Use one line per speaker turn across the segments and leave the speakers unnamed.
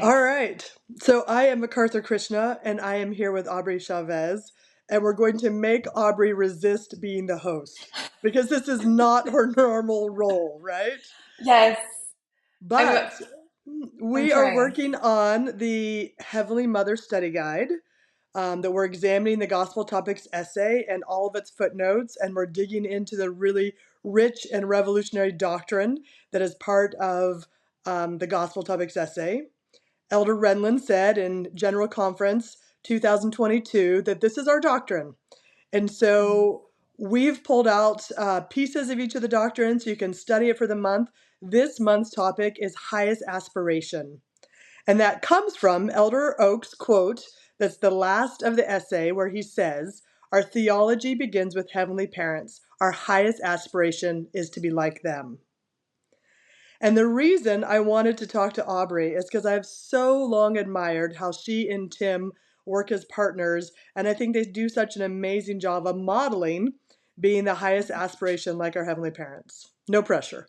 All right. So I am McArthur Krishna, and I am here with Aubrey Chaves, and we're going to make Aubrey resist being the host because this is not her normal role, right?
Yes, I'm
But
I'm
we are
trying.
working on the Heavenly Mother Study Guide that we're examining the Gospel Topics essay and all of its footnotes, and we're digging into the really rich and revolutionary doctrine that is part of the Gospel Topics essay. Elder Renlund said in General Conference 2022 that this is our doctrine. And
Mhm.
so we've pulled out pieces of each of the doctrines so you can study it for the month. This month's topic is highest aspiration. And that comes from Elder Oak's quote that's the last of the essay where he says, "Our theology begins with heavenly parents. Our highest aspiration is to be like them." And the reason I wanted to talk to Aubrey is because I've so long admired how she and Tim work as partners. And I think they do such an amazing job of modeling being the highest aspiration like our Heavenly Parents. No pressure.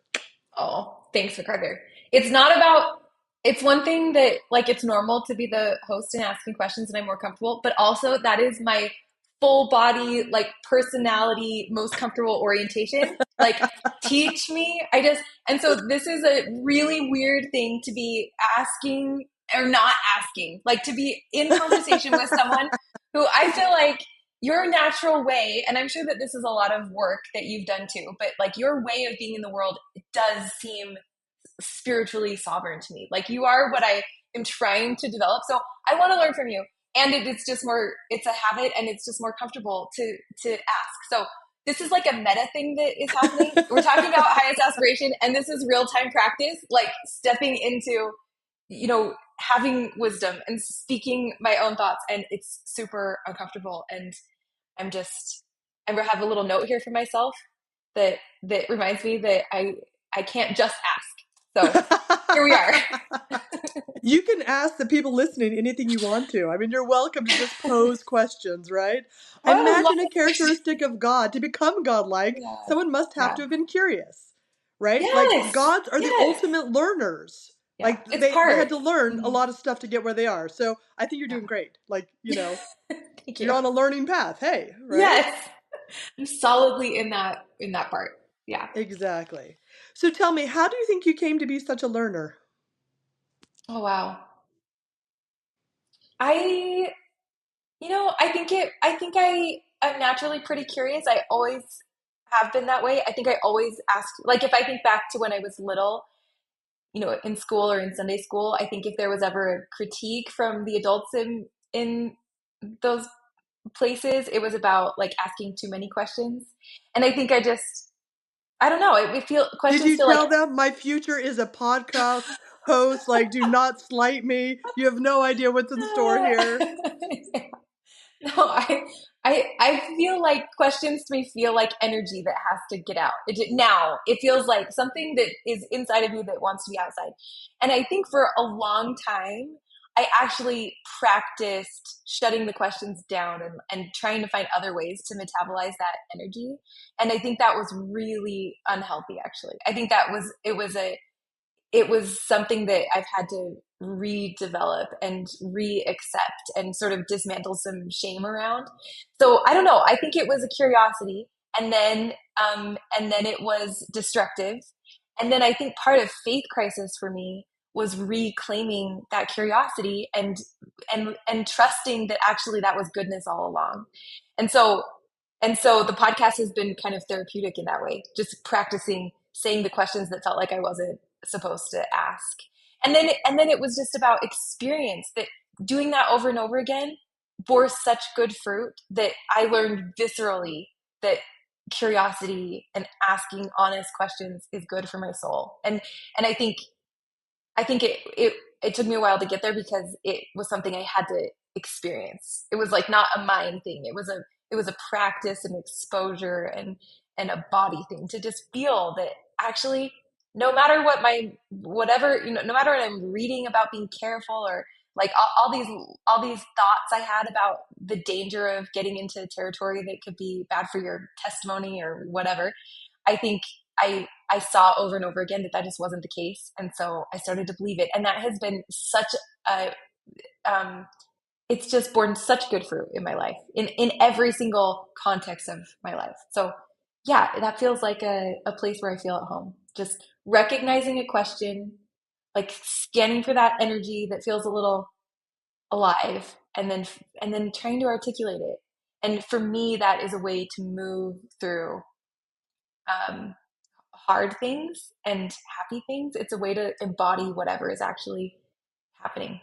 Oh, thanks, McArthur. It's not about, it's one thing that, like, it's normal to be the host and asking questions and I'm more comfortable, but also that is my full body, like, personality, most comfortable orientation. Like, teach me. And so this is a really weird thing to be asking or not asking, like, to be in conversation with someone who I feel like your natural way, and I'm sure that this is a lot of work that you've done too, but like your way of being in the world does seem spiritually sovereign to me. Like you are what I am trying to develop. So I want to learn from you. And it's just more, it's a habit and it's just more comfortable to ask. So this is like a meta thing that is happening. We're talking about highest aspiration, and this is real time practice, like stepping into, having wisdom and speaking my own thoughts. And it's super uncomfortable. And I'm just, I have a little note here for myself that reminds me that I can't just ask. So here we are.
You can ask the people listening anything you want to. I mean, you're welcome to just pose questions, right? I
Oh,
imagine a
love.
characteristic of God. To become godlike,
Yeah,
someone must have
yeah.
to have been curious, right? Like
Yes,
gods are the
yes,
ultimate learners.
yeah.
Like
It's
they had
part.
to learn a
Mhm.
lot of stuff to get where they are. So I think you're
Yeah.
doing great. Like,
Thank
you're
you.
on a learning path. Hey, right?
Yes, I'm solidly in that part. Yeah.
Exactly. So tell me, how do you think you came to be such a learner?
Oh wow. I I'm naturally pretty curious. I always have been that way. I think I always ask, like if I think back to when I was little, in school or in Sunday school, I think if there was ever a critique from the adults in those places, it was about like asking too many questions. And I think I don't know,
Did
questions
you
feel like
tell them my future is a podcast host? Like, do not slight me. You have no idea what's in store here.
no, I feel like questions to me feel like energy that has to get out. Now it feels like something that is inside of you that wants to be outside. And I think for a long time, I actually practiced shutting the questions down and trying to find other ways to metabolize that energy. And I think that was really unhealthy, actually. I think it was something that I've had to redevelop and re-accept and sort of dismantle some shame around. So I don't know. I think it was a curiosity, and then it was destructive, and then I think part of faith crisis for me was reclaiming that curiosity and trusting that actually that was goodness all along. And so the podcast has been kind of therapeutic in that way, just practicing saying the questions that felt like I wasn't supposed to ask. And then it was just about experience, that doing that over and over again bore such good fruit that I learned viscerally that curiosity and asking honest questions is good for my soul. And I think it took me a while to get there because it was something I had to experience. It was like not a mind thing. It was a practice and exposure and a body thing to just feel that actually no matter what my whatever, no matter what I'm reading about being careful, or like all these thoughts I had about the danger of getting into territory that could be bad for your testimony or whatever. I think I saw over and over again that just wasn't the case. And so I started to believe it. And that has been such a, it's just borne such good fruit in my life, in every single context of my life. So yeah, that feels like a place where I feel at home. Just recognizing a question, like scanning for that energy that feels a little alive, and then trying to articulate it. And for me, that is a way to move through um, hard things and happy things. It's a way to embody whatever is actually happening.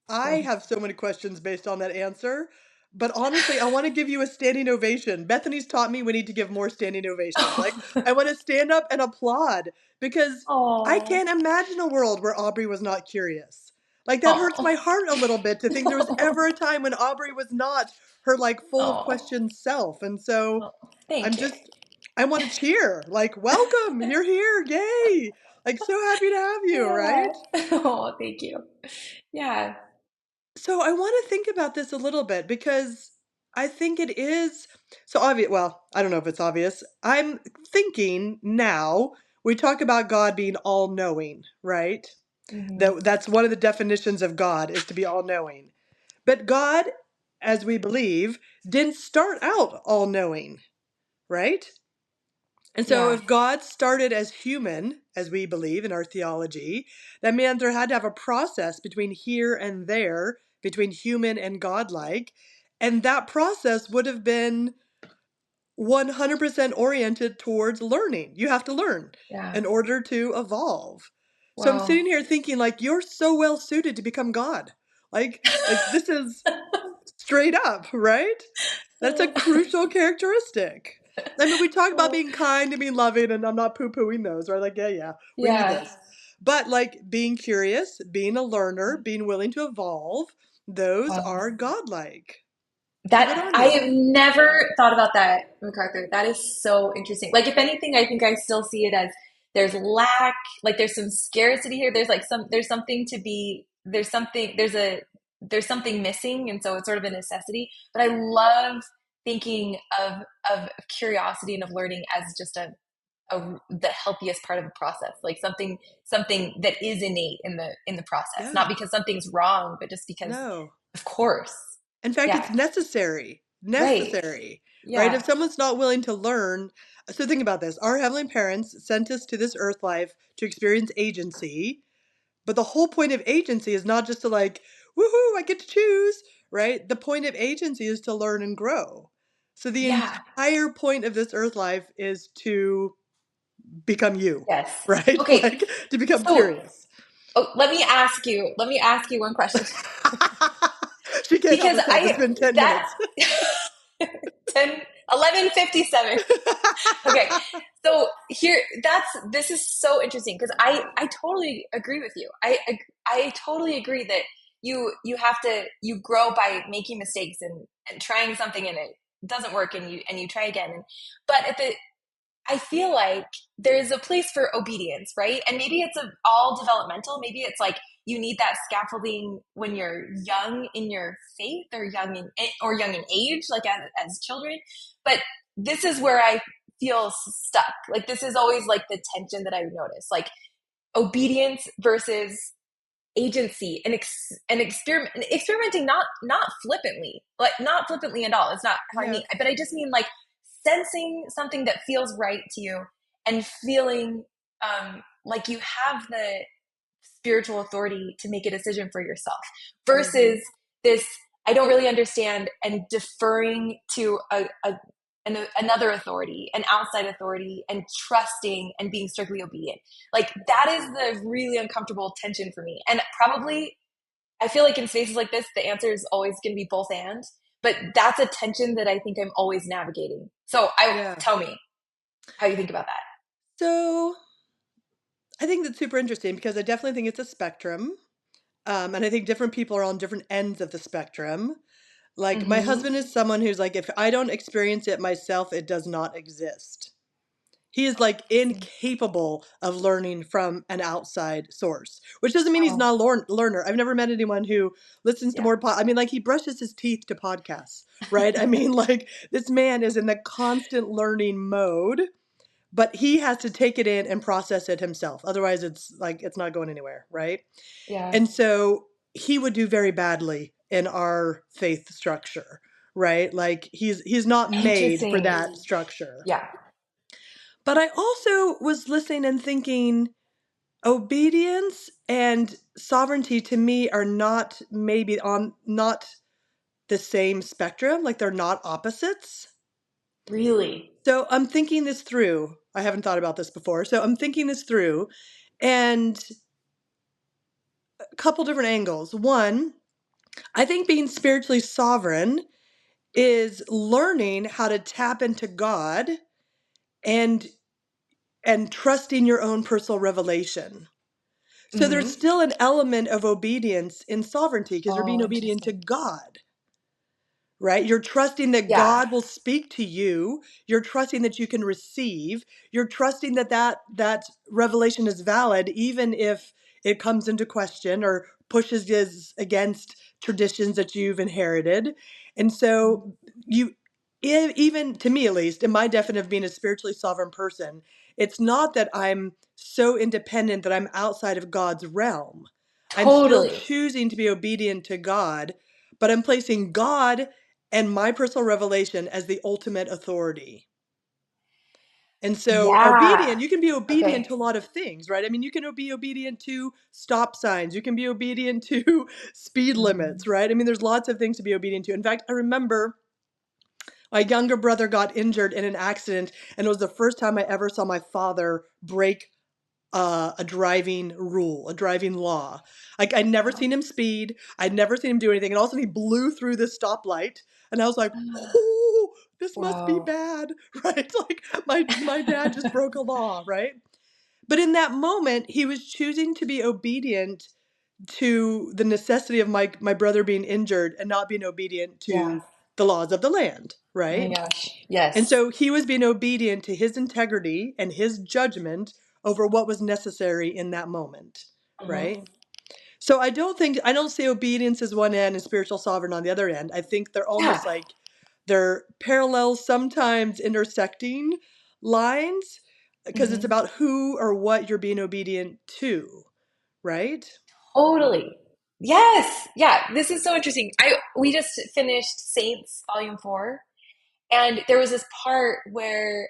I
So,
have so many questions based on that answer, but honestly, I want to give you a standing ovation. Bethany's taught me we need to give more standing ovations. Like, I want to stand up and applaud because I
oh,
can't imagine a world where Aubrey was not curious. Like, that hurts
oh,
my heart a little bit to think there was ever a time when Aubrey was not her, like, full of
oh,
questions self. And so
oh, thank
I'm
you.
just, I want to cheer. Like, welcome, you're here. Yay. Like, so happy to have you,
Yeah.
right?
Oh, thank you. Yeah.
So I want to think about this a little bit because I think it is so obvious. Well, I don't know if it's obvious. I'm thinking now we talk about God being all knowing, right?
Hmm.
That's one of the definitions of God is to be all knowing. But God, as we believe, didn't start out all knowing, right? And so,
Yeah.
if God started as human, as we believe in our theology, that meant there had to have a process between here and there, between human and godlike. And that process would have been 100% oriented towards learning. You have to learn
Yeah.
in order to evolve. So I'm
Wow.
sitting here thinking, like, you're so well suited to become God. Like this is straight up, right? That's a crucial characteristic. I mean, we talk about
Oh,
being kind and being loving, and I'm not poo-pooing those, right? Like, yeah, we need
yeah.
those. But like being curious, being a learner, being willing to evolve, those
Wow.
are godlike. So good
That
on
I
you.
have never thought about that, McArthur. That is so interesting. Like, if anything, I think I still see it as there's lack, like there's some scarcity here. There's like there's something to be, there's something missing, and so it's sort of a necessity. But I love thinking of curiosity and of learning as just the healthiest part of the process, like something that is innate in the process, not
Yeah.
because something's wrong, but just because,
No.
of course.
In fact, it's
Yeah.
necessary.
Right.
Necessary, right? If
Yeah.
someone's not willing to learn, so think about this. Our heavenly parents sent us to this earth life to experience agency, but the whole point of agency is not just to like, woohoo, I get to choose, right? The point of agency is to learn and grow. So the
Yeah.
entire point of this earth life is to become you,
Yes.
right?
Okay.
Like to become
So,
curious.
oh, let me ask you one question.
She can't help
Because
herself. It's been 10
that
minutes.
11:57. Okay. So this is so interesting because I totally agree with you. I totally agree that you grow by making mistakes and trying something and it doesn't work and you try again. But I feel like there's a place for obedience, right? And maybe it's all developmental. Maybe it's like you need that scaffolding when you're young in your faith or young in age, like as children. But this is where I feel stuck. Like this is always like the tension that I would notice, like obedience versus agency and experimenting, not flippantly, like not flippantly at all. It's not how I
Yeah.
mean, but I just mean like sensing something that feels right to you and feeling like you have the spiritual authority to make a decision for yourself
Mm-hmm.
versus this I don't really understand and deferring to another authority, an outside authority, and trusting and being strictly obedient. Like that is the really uncomfortable tension for me. And probably I feel like in spaces like this, the answer is always going to be both and. But that's a tension that I think I'm always navigating. So I
Yeah.
tell me how you think about that.
So I think that's super interesting because I definitely think it's a spectrum. And I think different people are on different ends of the spectrum. Like my
Mm-hmm.
husband is someone who's like, if I don't experience it myself, it does not exist. He is like incapable of learning from an outside source, which doesn't mean he's
Oh,
not a learner. I've never met anyone who listens to
yeah.
more I mean, like he brushes his teeth to podcasts, right? I mean, like this man is in the constant learning mode. but he has to take it in and process it himself. Otherwise, it's not going anywhere, right?
Yeah.
And so he would do very badly in our faith structure, right? Like he's not made for
Interesting.
that structure.
Yeah.
But I also was listening and thinking obedience and sovereignty to me are not maybe on not the same spectrum, like they're not opposites.
Really?
So I'm thinking this through. I haven't thought about this before. So I'm thinking this through, and a couple different angles. One, I think being spiritually sovereign is learning how to tap into God and trusting your own personal revelation. So there's
Mm-hmm.
still an element of obedience in sovereignty because you're being
Oh,
obedient to
interesting.
God. Right? You're trusting that
Yeah.
God will speak to you. You're trusting that you can receive. You're trusting that that revelation is valid, even if it comes into question or pushes against traditions that you've inherited. And
Mhm.
so you, even to me at least, in my definition of being a spiritually sovereign person, it's not that I'm so independent that I'm outside of God's realm. I'm still
Totally.
choosing to be obedient to God, but I'm placing God and my personal revelation as the ultimate authority. And so
Yeah.
obedient, you can be obedient
Okay.
to a lot of things, right? I mean, you can be obedient to stop signs. You can be obedient to speed limits,
Mhm.
right? I mean, there's lots of things to be obedient to. In fact, I remember my younger brother got injured in an accident, and it was the first time I ever saw my father break a driving rule, a driving law. Like I'd never
Wow.
seen him speed. I'd never seen him do anything. And all of a sudden he blew through this stoplight. And I was like, oh, this must be
Wow.
bad, right? Like my dad just broke a law, right? But in that moment, he was choosing to be obedient to the necessity of my brother being injured and not being obedient
Yeah.
to the laws of the land,
Oh my
right?
gosh.
And
Yes.
so he was being obedient to his integrity and his judgment over what was necessary in that moment,
Uh-huh.
right? So I don't see obedience as one end and spiritual sovereign on the other end. I think they're
Yeah.
almost like they're parallel, sometimes intersecting lines because it's
Hmm.
about who or what you're being obedient to, right?
Totally. Yes. Yeah. This is so interesting. We just finished Saints Volume 4. And there was this part where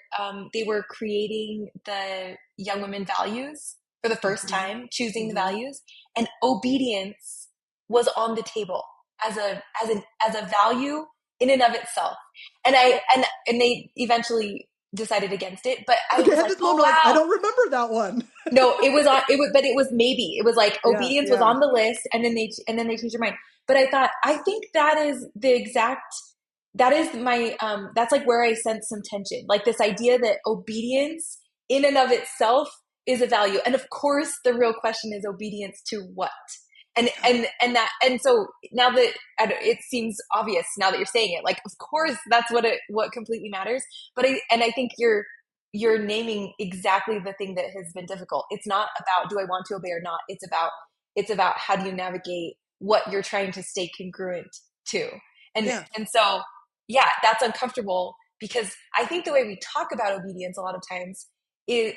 they were creating the young women values for the first
Mm-hmm.
time, choosing the
Mm-hmm.
values, and obedience was on the table as a value in and of itself. And they eventually decided against it. But I
Okay, I
was
had
like,
this
oh
moment like I
wow.
don't remember that one.
No, it was on. It was, but it was maybe. It was like
Yeah,
obedience was
yeah,
on the list, and then they changed their mind. But I thought, I think that is the exact. That is my. That's like where I sense some tension, like this idea that obedience in and of itself is a value, and of course, the real question is obedience to what. And so now that it seems obvious now that you're saying it, like of course that's what completely matters. But I think you're naming exactly the thing that has been difficult. It's not about do I want to obey or not. It's about how do you navigate what you're trying to stay congruent to. And
yeah,
and so yeah, that's uncomfortable because I think the way we talk about obedience a lot of times it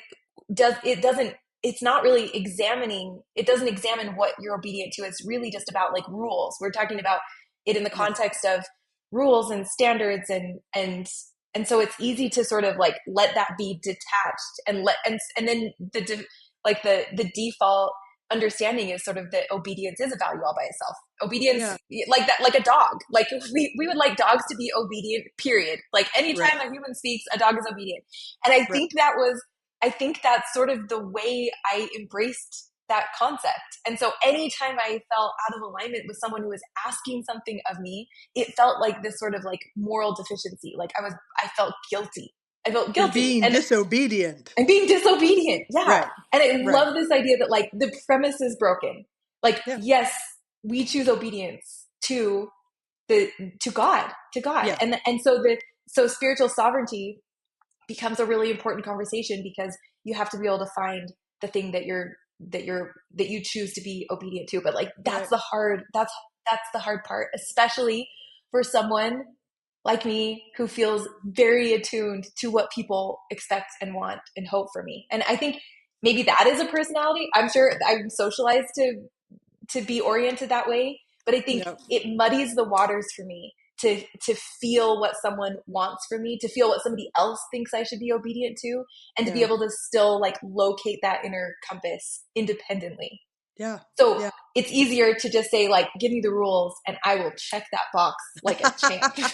doesn't it's not really examining it doesn't examine what you're obedient to. It's really just about like rules. We're talking about it in the
yeah,
context of rules and standards and so it's easy to sort of like let that be detached and then like the default understanding is sort of that obedience is a value all by itself. Obedience
yeah.
like that, like a dog. Like we would like dogs to be obedient, period. Like anytime
Right,
a human speaks, a dog is obedient. And I think that's sort of the way I embraced that concept. And so anytime I felt out of alignment with someone who was asking something of me, it felt like this sort of like moral deficiency. Like I felt guilty. I felt
you're
guilty.
being disobedient.
And being disobedient. Yeah.
Right,
And I
right.
love this idea that like the premise is broken. Like,
Yeah,
yes, we choose obedience the to God.
yeah,
And so spiritual sovereignty becomes a really important conversation because you have to be able to find the thing that you choose to be obedient to. But like
right.
that's the hard part, especially for someone like me who feels very attuned to what people expect and want and hope for me. And I think maybe that is a personality. I'm sure I'm socialized to be oriented that way, but I think
Yep.
it muddies the waters for me to feel what someone wants from me, to feel what somebody else thinks I should be obedient to, and to be
Yeah.
able to still like locate that inner compass independently.
Yeah.
So
Yeah.
it's easier to just say like, give me the rules and I will check that box like a champ. Which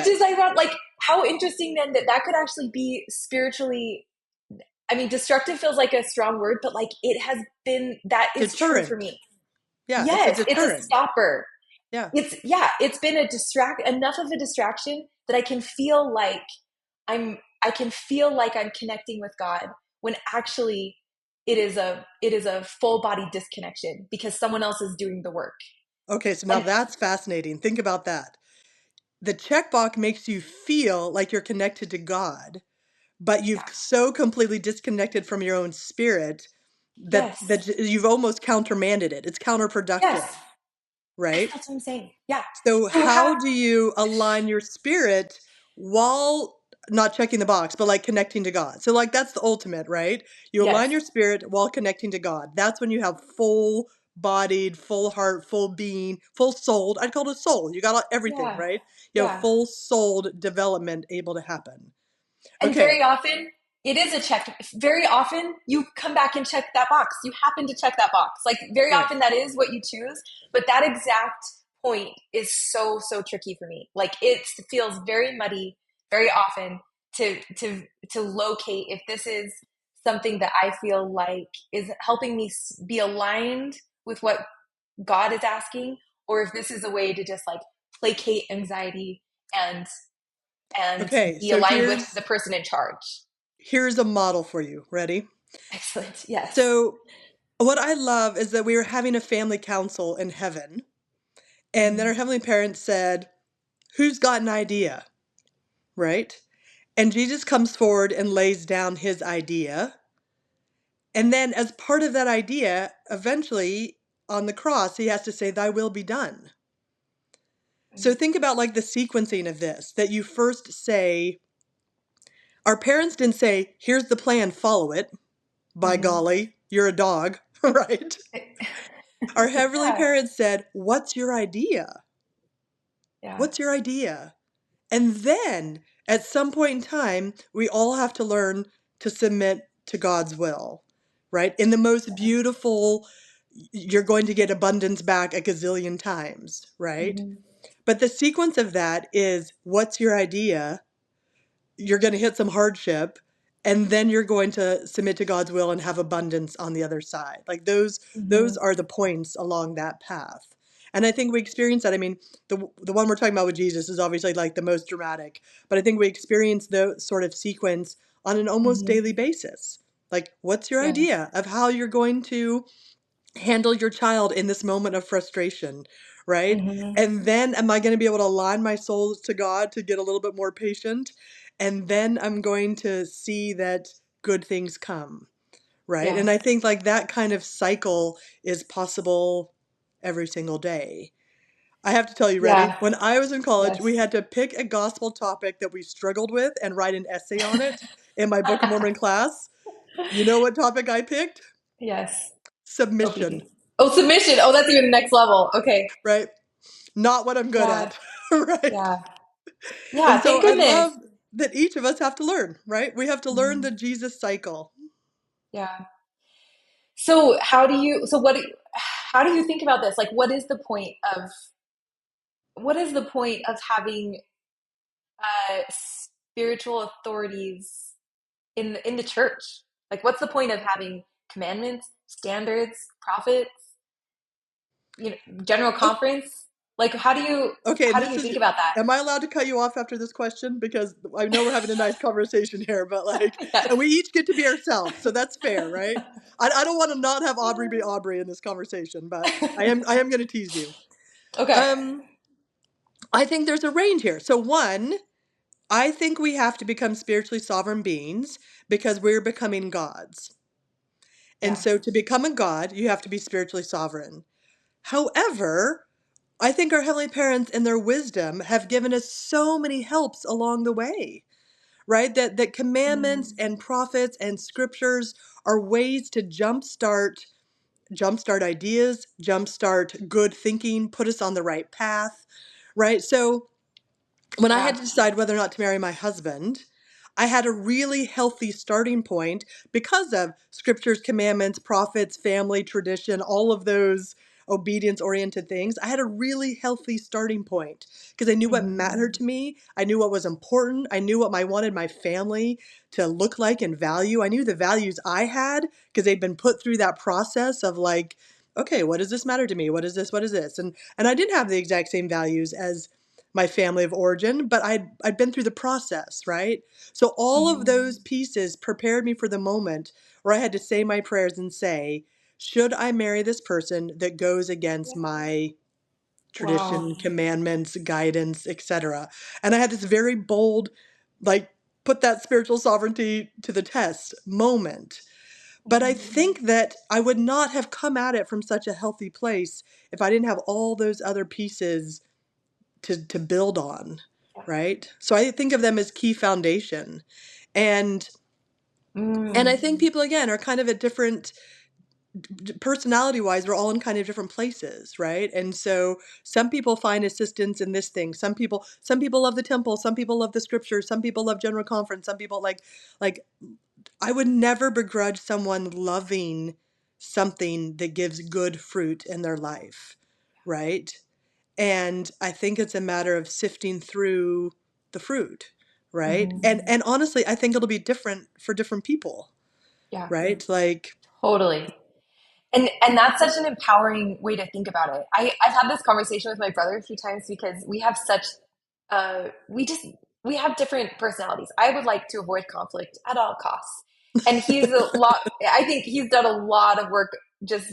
is
Yes.
ironic. Like, how interesting then that that could actually be spiritually. I mean, destructive feels like a strong word, but like it has been, that is true for
Deterrent.
me.
Yeah, it's a
Yes, it's a
deterrent.
stopper.
Yeah.
It's been enough of a distraction that I can feel like I'm connecting with God when actually it is a full body disconnection because someone else is doing the work.
Okay, so now
And
that's fascinating. Think about that. The checkbox makes you feel like you're connected to God, but you've
yeah,
so completely disconnected from your own spirit that
yes,
that you've almost countermanded it. It's counterproductive,
yes, yes,
right?
that's what I'm saying. Yeah.
So
So how?
how do you align your spirit while not checking the box, but like connecting to God? So like that's the ultimate, right? You
Yes.
align your spirit while connecting to God. That's when you have full bodied, full heart, full being, full souled. I'd call it a soul. You got everything,
Yeah.
right? You have
Yeah.
full souled development able to happen.
And
Okay.
very often it is a check. Very often you come back and check that box. You happen to check that box. Like very
Right.
often that is what you choose. But that exact point is so, so tricky for me. Like it feels very muddy very often to locate if this is something that I feel like is helping me be aligned with what God is asking, or if this is a way to just like placate anxiety and
Okay.
be
So
aligned with the
here's
person in charge.
here's a model for you. Ready?
Excellent. Yes.
So what I love is that we were having a family council in heaven, and then
Mm-hmm.
our heavenly parents said, "Who's got an idea?" Right? And Jesus comes forward and lays down his idea. And then, as part of that idea, eventually on the cross, he has to say, "Thy will be done." So think about like the sequencing of this, that you first say, our parents didn't say, "Here's the plan, follow it." By
Mm-hmm.
golly, you're a dog, right? Our heavenly
Yeah.
parents said, "What's your idea?
Yeah.
What's your idea?" And then at some point in time, we all have to learn to submit to God's will, right? In the most beautiful, you're going to get abundance back a gazillion times, right?
Mm-hmm.
But the sequence of that is, what's your idea? You're going to hit some hardship, and then you're going to submit to God's will and have abundance on the other side. Like those
Mm-hmm.
are the points along that path. And I think we experience that. I mean, the one we're talking about with Jesus is obviously like the most dramatic, but I think we experience the sort of sequence on an almost
Mm-hmm.
daily basis. Like, what's your
Yes.
idea of how you're going to handle your child in this moment of frustration, right?
Mm-hmm.
And then am I going to be able to align my soul to God to get a little bit more patient? And then I'm going to see that good things come, right?
Yeah.
And I think like that kind of cycle is possible every single day. I have to tell you, ready?
Yeah.
When I was in college, we
Yes.
had to pick a gospel topic that we struggled with and write an essay on it in my Book of Mormon class. You know what topic I picked?
Yes.
Submission,
OPD. Oh, submission. Oh, that's even next level. Okay.
right? Not what I'm good
Yeah.
at, right?
Yeah. Yeah.
And so
Thank
I
goodness.
love that each of us have to learn, right? We have to learn
Mm-hmm.
the Jesus cycle.
Yeah. So how do you think about this? Like, what is the point of having spiritual authorities in the church? Like, what's the point of having commandments, standards, prophets, general
Oh,
conference? Like, how do you
okay,
how
and
do
this
you
is,
think about that?
am I allowed to cut you off after this question? Because I know we're having a nice conversation here, but like,
Yes.
and we each get to be ourselves, so that's fair, right? I don't want to not have Aubrey be Aubrey in this conversation, but I am going to tease you.
Okay.
Um, I think there's a range here. So one, I think we have to become spiritually sovereign beings because we're becoming gods. And
Yeah.
so to become a god, you have to be spiritually sovereign. However, I think our Heavenly Parents in their wisdom have given us so many helps along the way, right? That commandments
Mm,
and prophets and scriptures are ways to jumpstart ideas, jumpstart good thinking, put us on the right path, right? So when I had
yeah.
to decide whether or not to marry my husband, I had a really healthy starting point because of scriptures, commandments, prophets, family, tradition, all of those obedience oriented things. I had a really healthy starting point because I knew what mattered
Mm,
to me. I knew what was important. I knew what I wanted my family to look like and value. I knew the values I had because they'd been put through that process of like, okay, what does this matter to me? What is this? What is this? And I didn't have the exact same values as my family of origin, but I'd been through the process, right? So all of those
mm,
pieces prepared me for the moment where I had to say my prayers and say, should I marry this person that goes against
yeah.
my
Wow.
tradition, commandments, guidance, etc.? And I had this very bold, like, put that spiritual sovereignty to the test moment. But I
Mm,
think that I would not have come at it from such a healthy place if I didn't have all those other pieces to build on,
yeah.
right? So I think of them as key foundation. And and I
Mm,
think people again are kind of at different personality wise, we're all in kind of different places, right? And so some people find assistance in this thing. Some people love the temple, some people love the scriptures, some people love general conference, some people like I would never begrudge someone loving something that gives good fruit in their life, right? And I think it's a matter of sifting through the fruit, right?
mhm.
And honestly, I think it'll be different for different people,
Yeah,
right? Like,
totally. And that's such an empowering way to think about it. I've had this conversation with my brother a few times because we have such we just we have different personalities. I would like to avoid conflict at all costs. And he's a lot I think he's done a lot of work just,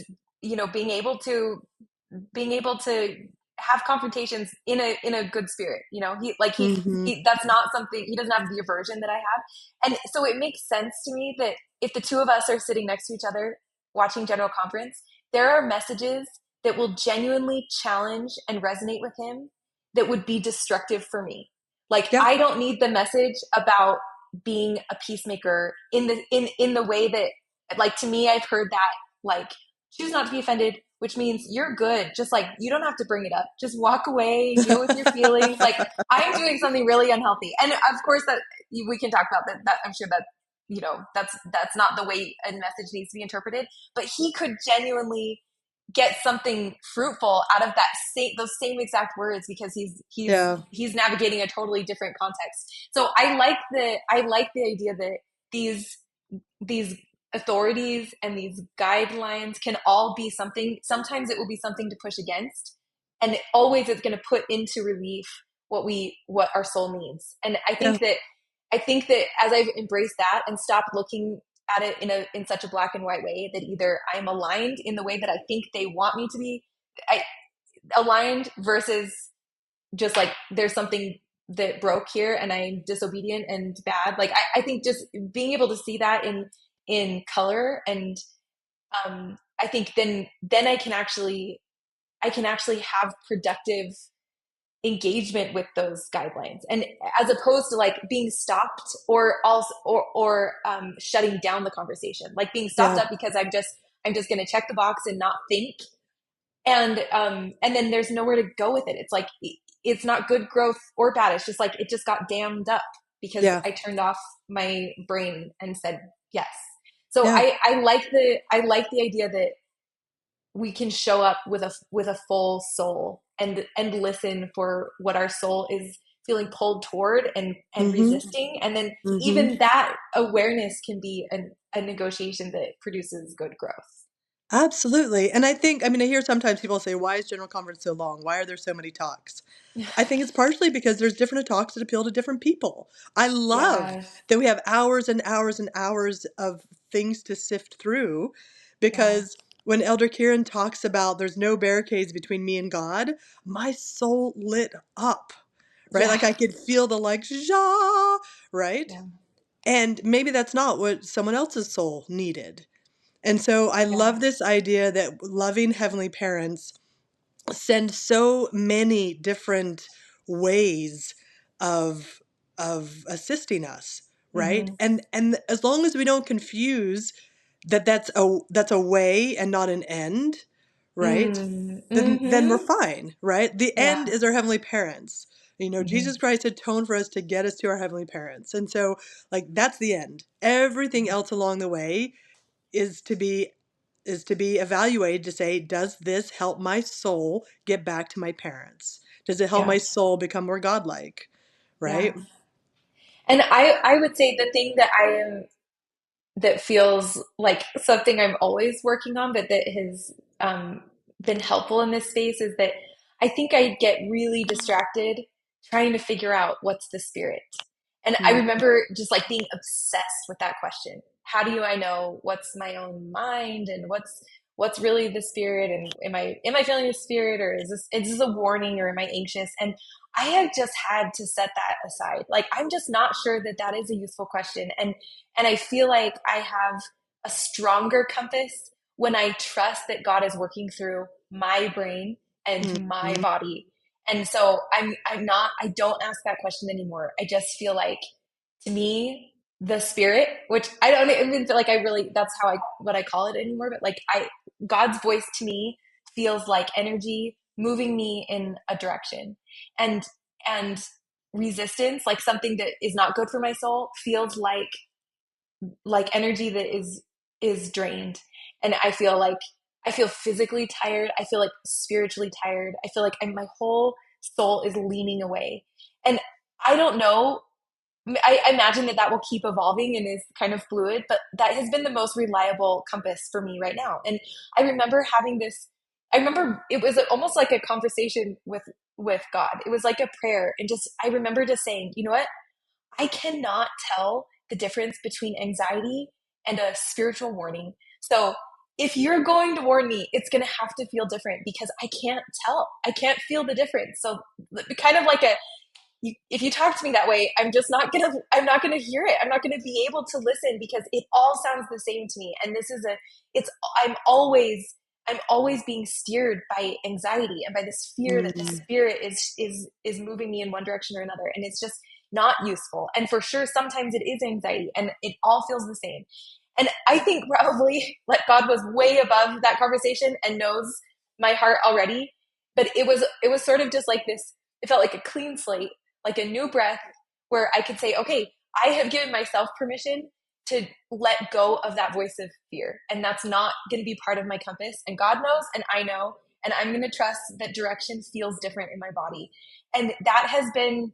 being able to have confrontations in a good spirit. He like
hmm
he that's not something he doesn't have the aversion that I have. And so it makes sense to me that if the two of us are sitting next to each other watching General Conference, there are messages that will genuinely challenge and resonate with him that would be destructive for me. Like
yeah,
I don't need the message about being a peacemaker in the way that, like, to me I've heard that, like, choose not to be offended, which means you're good. Just like you don't have to bring it up. Just walk away, deal with your feelings. Like I'm doing something really unhealthy. And of course that we can talk about that I'm sure that that's not the way a message needs to be interpreted, but he could genuinely get something fruitful out of those same exact words because
yeah,
he's navigating a totally different context. So I like the idea that these authorities and these guidelines can all be something. Sometimes it will be something to push against, and always it's going to put into relief what our soul needs. And
yeah,
I think that as I've embraced that and stopped looking at it in such a black and white way, that either I'm aligned in the way that I think they want me to be I, aligned, versus just like there's something that broke here and I'm disobedient and bad. Like I think just being able to see that in color, and I think then I can actually have productive engagement with those guidelines, and as opposed to like being stopped or shutting down the conversation, like being stopped
yeah,
up because I'm just going to check the box and not think. And then there's nowhere to go with it. It's like it's not good growth or bad. It's just like it just got dammed up because
yeah,
I turned off my brain and said yes. So
yeah,
I like the idea that we can show up with a full soul and listen for what our soul is feeling pulled toward and
mm-hmm,
resisting, and then
mm-hmm.
even that awareness can be a negotiation that produces good growth.
Absolutely. And I mean, I hear sometimes people say, why is General Conference so long? Why are there so many talks? I think it's partially because there's different talks that appeal to different people. I love
Yes.
that we have hours and hours and hours of things to sift through
Yeah.
because when Elder Kieran talks about there's no barricades between me and God, my soul lit up, right?
Yeah.
Like I could feel the like, ja, right?
Yeah.
And maybe that's not what someone else's soul needed. And so I
Yeah.
love this idea that loving heavenly parents send so many different ways of assisting us, right?
Mm-hmm.
And as long as we don't confuse that that's a way and not an end, right? Then we're
Mm-hmm.
fine, right? The
Yeah.
end is our heavenly parents.
Mm-hmm.
Jesus Christ atoned for us to get us to our heavenly parents. And so, like, that's the end. Everything else along the way is to be evaluated to say, does this help my soul get back to my parents? Does it help
Yeah.
my soul become more godlike?
Yeah.
Right?
And I would say the thing that I am that feels like something I'm always working on, but that has been helpful in this space is that I think I get really distracted trying to figure out what's the spirit. And I
Mm,
remember just like being obsessed with that question. How do I know what's my own mind and what's really the spirit, and am I feeling the spirit, or is this a warning, or am I anxious? And I have just had to set that aside. Like, I'm just not sure that that is a useful question. And I feel like I have a stronger compass when I trust that God is working through my brain and my
mhm,
body. And so I don't ask that question anymore. I just feel like, to me, the spirit, which I don't even feel like I really, that's how what I call it anymore, but like God's voice to me feels like energy moving me in a direction. And, and resistance, like something that is not good for my soul, feels like energy that is drained. And I feel physically tired, I feel like spiritually tired, I feel like my whole soul is leaning away. And I don't know, I imagine that that will keep evolving and is kind of fluid, but that has been the most reliable compass for me right now. And I remember having this, I remember it was almost like a conversation with God. It was like a prayer. And just, I remember just saying, you know what, I cannot tell the difference between anxiety and a spiritual warning. So if you're going to warn me, it's going to have to feel different, because I can't tell. I can't feel the difference. So kind of like if you talk to me that way, I'm not gonna hear it. I'm not gonna be able to listen, because it all sounds the same to me. And it's, I'm always, I'm always being steered by anxiety and by this fear that the
mm,
spirit is moving me in one direction or another. And it's just not useful. And for sure, sometimes it is anxiety and it all feels the same. And I think probably like God was way above that conversation and knows my heart already. But it was sort of just like this, it felt like a clean slate, like a new breath, where I could say, okay, I have given myself permission to let go of that voice of fear. And that's not going to be part of my compass. And God knows, and I know, and I'm going to trust that direction feels different in my body. And that has been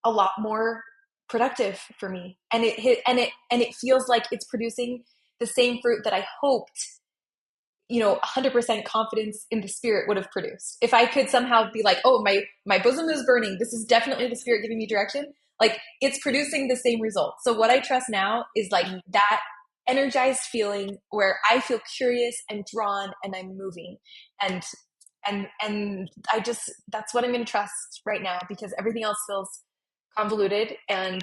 a lot more productive for me. And it feels like it's producing the same fruit that I hoped, 100% confidence in the spirit would have produced. If I could somehow be like, oh, my bosom is burning, this is definitely the spirit giving me direction, like it's producing the same result. So what I trust now is like
mm,
that energized feeling where I feel curious and drawn and I'm moving. And and I just, that's what I'm going to trust right now, because everything else feels convoluted, and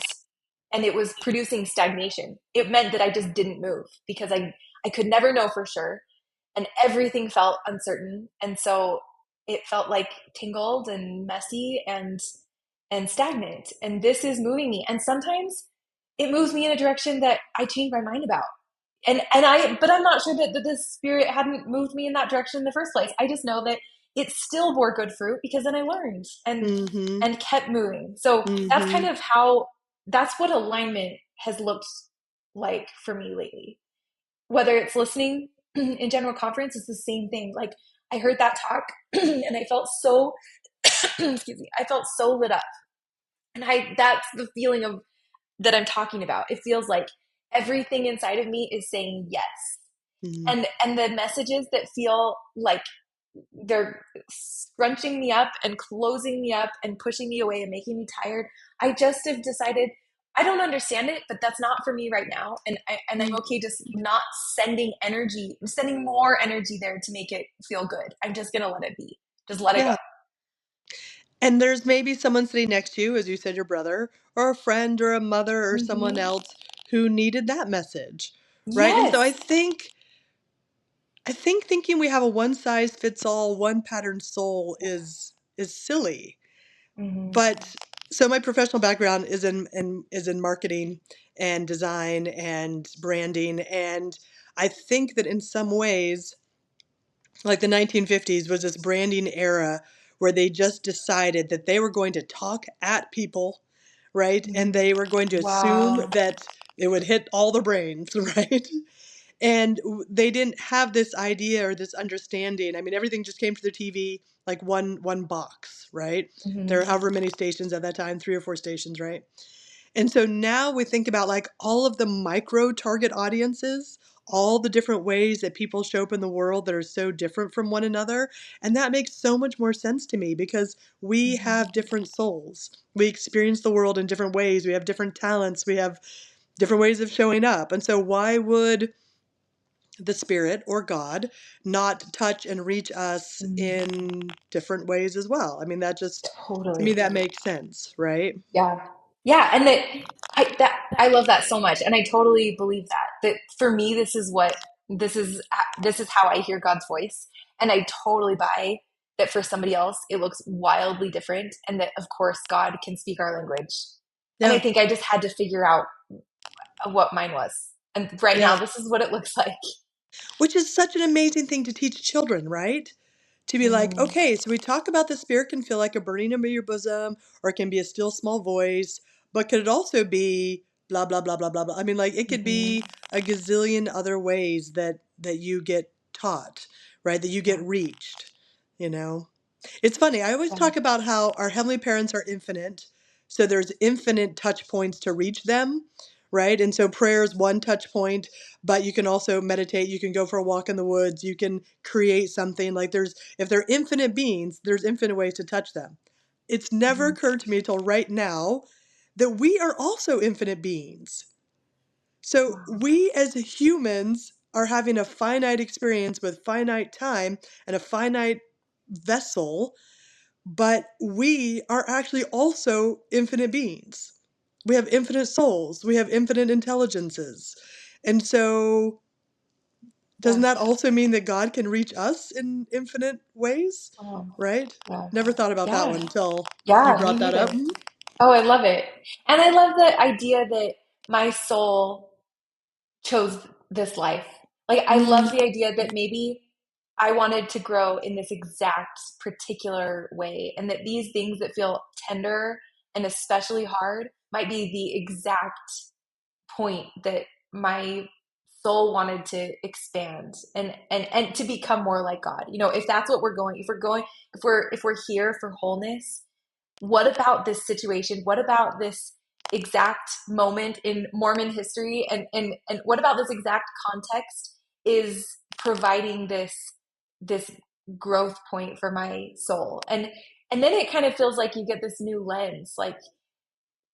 it was producing stagnation. It meant that I just didn't move, because I could never know for sure, and everything felt uncertain. And so it felt like tingled and messy and stagnant. And this is moving me. And sometimes it moves me in a direction that I change my mind about. But I'm not sure that the spirit hadn't moved me in that direction in the first place. I just know that it still bore good fruit, because then I learned
mhm,
and kept moving. So that's kind
mhm.
of that's what alignment has looked like for me lately. Whether it's listening in general conference, it's the same thing. Like, I heard that talk and I felt so excuse me, I felt so lit up. And that's the feeling of that I'm talking about. It feels like everything inside of me is saying yes.
Mm.
And the messages that feel like they're scrunching me up and closing me up and pushing me away and making me tired, I just have decided I don't understand it, but that's not for me right now. And I'm okay just not sending more energy there to make it feel good. I'm just gonna let it be. Just let it go.
Yeah. And there's maybe someone sitting next to you, as you said, your brother, or a friend, or a mother, or someone
Mm-hmm.
else who needed that message, right? And so I
Yes.
think I think thinking we have a one size fits all, one pattern soul is silly.
Mm-hmm.
But so my professional background is in marketing and design and branding, and I think that in some ways, like the 1950s was this branding era where they just decided that they were going to talk at people, right? And
Mm-hmm.
they were going to assume
Wow.
that it would hit all the brains, right? And they didn't have this idea or this understanding. I mean, everything just came to the TV like one box, right? There
Mm-hmm.
are however many stations at that time, 3 or 4 stations, right? And so now we think about like all of the micro target audiences, all the different ways that people show up in the world that are so different from one another. And that makes so much more sense to me because we
Mm-hmm.
have different souls. We experience the world in different ways. We have different talents. We have different ways of showing up. And so why would the spirit or God not touch and reach us
Mm-hmm.
in different ways as well? I mean, that just, to me,
Totally.
that makes sense, right?
Yeah. Yeah. And I love that so much. And I totally believe that for me, this is how I hear God's voice. And I totally buy that for somebody else, it looks wildly different. And that of course God can speak our language. And I
Yeah,
think I just had to figure out what mine was. And right now,
yeah.
this is what it looks like.
Which is such an amazing thing to teach children, right? To be like,
Mm-hmm.
okay, so we talk about the spirit can feel like a burning of your bosom, or it can be a still small voice, but could it also be blah blah blah blah blah blah? I mean, like it could
Mm-hmm.
be a gazillion other ways that you get taught, right? That you get
Yeah.
reached, you know? It's funny. I always
Yeah.
talk about how our heavenly parents are infinite. So there's infinite touch points to reach them, right? And so prayer is one touch point, but you can also meditate. You can go for a walk in the woods. You can create something. Like if they're infinite beings, there's infinite ways to touch them. It's never
Mm-hmm.
occurred to me till right now that we are also infinite beings. So
Wow.
we as humans are having a finite experience with finite time and a finite vessel, but we are actually also infinite beings. We have infinite souls. We have infinite intelligences. And so, doesn't
Yeah.
that also mean that God can reach us in infinite ways?
Oh,
Right?
yeah.
Never thought about that
Yeah.
one until you
Yeah. Me
brought that up.
neither. Oh, I love it. And I love the idea that my soul chose this life. Like, I love
Mm,
the idea that maybe I wanted to grow in this exact particular way, and that these things that feel tender and especially hard might be the exact point that my soul wanted to expand and to become more like God. You know, if that's what we're going, if we're here for wholeness, what about this situation? What about this exact moment in Mormon history? And what about this exact context is providing this growth point for my soul? And then it kind of feels like you get this new lens, like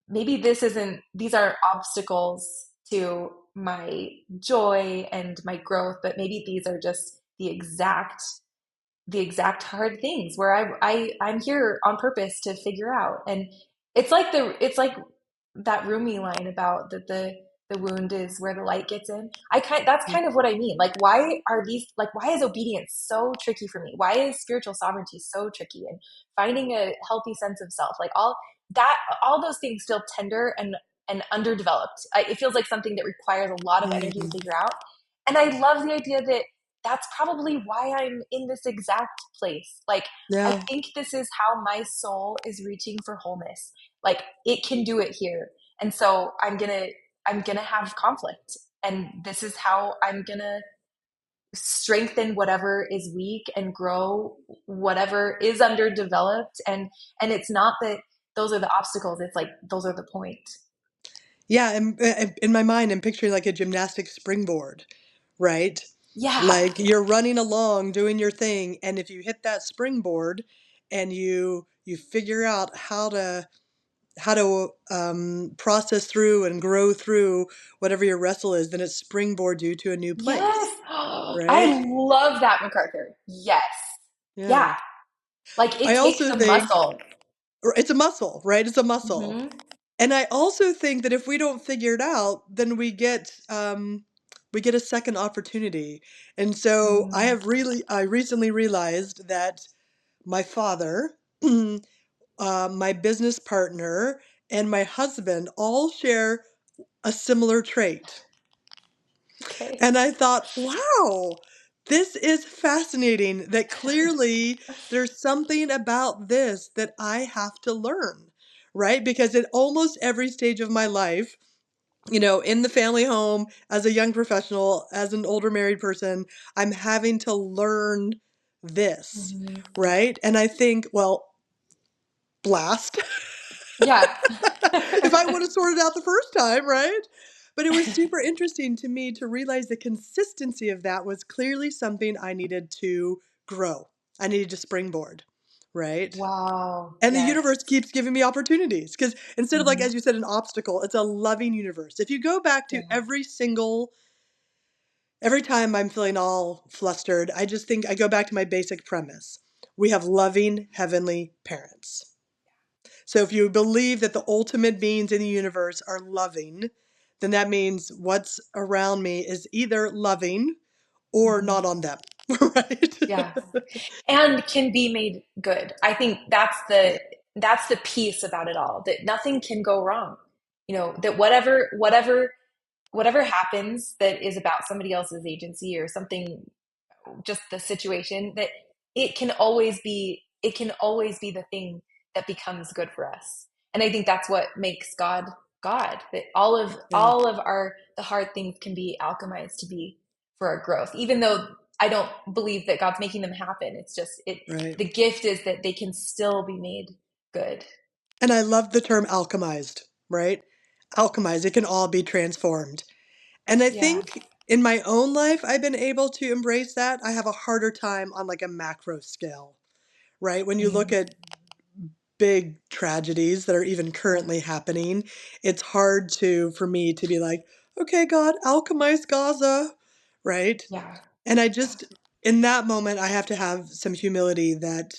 maybe these aren't obstacles to my joy and my growth, but maybe these are just the exact hard things where I'm here on purpose to figure out. And it's like that Rumi line about that the wound is where the light gets in. That's kind of what I mean. Like, why is obedience so tricky for me? Why is spiritual sovereignty so tricky? And finding a healthy sense of self, like all those things feel tender and underdeveloped. It feels like something that requires a lot of energy to
mm,
figure out. And I love the idea that that's probably why I'm in this exact place. Like, I
yeah.
think this is how my soul is reaching for wholeness. Like, it can do it here. And so I'm gonna have conflict. And this is how I'm gonna strengthen whatever is weak and grow whatever is underdeveloped. And it's not that those are the obstacles, it's like those are the point.
Yeah, and in my mind, I'm picturing like a gymnastic springboard, right?
Yeah.
Like you're running along doing your thing, and if you hit that springboard and you figure out how to process through and grow through whatever your wrestle is, then it springboards you to a new
Yes.
place, right?
I love that, McArthur. Yes. Yeah.
Yeah.
Like, it
I
takes
also
a
think
muscle.
it's a muscle, right? It's a muscle.
Hmm.
And I also think that if we don't figure it out, then we get we get a second opportunity. And so
Mm,
I recently realized that my father, my business partner, and my husband all share a similar trait.
okay.
And I thought, wow, this is fascinating that clearly there's something about this that I have to learn, right? Because at almost every stage of my life, in the family home, as a young professional, as an older married person, I'm having to learn this,
Mhm.
right? And I think, well, blast.
Yeah.
If I would have sorted out the first time, right? But it was super interesting to me to realize the consistency of that was clearly something I needed to grow. I needed to springboard, right?
Wow.
And the
Yes.
universe keeps giving me opportunities because instead of, like,
Mhm.
as you said, an obstacle, it's a loving universe. If you go back to
Yeah.
every time I'm feeling all flustered, I just think I go back to my basic premise. We have loving heavenly parents. So if you believe that the ultimate beings in the universe are loving, then that means what's around me is either loving or
Mhm.
not on them, right?
Yeah. And can be made good. I think that's the piece about it all, that nothing can go wrong. That whatever happens that is about somebody else's agency or something, just the situation, that it can always be the thing that becomes good for us. And I think that's what makes God, that all of
Yeah,
all of our the hard things can be alchemized to be for our growth, even though I don't believe that God's making them happen. It's just
right.
the gift is that they can still be made good.
And I love the term alchemized, right? Alchemized, it can all be transformed. And I
Yeah.
think in my own life, I've been able to embrace that. I have a harder time on like a macro scale, right? When you look
Mhm.
at big tragedies that are even
Yeah.
currently happening, it's hard for me to be like, okay, God, alchemize Gaza, right?
Yeah.
And in that moment, I have to have some humility that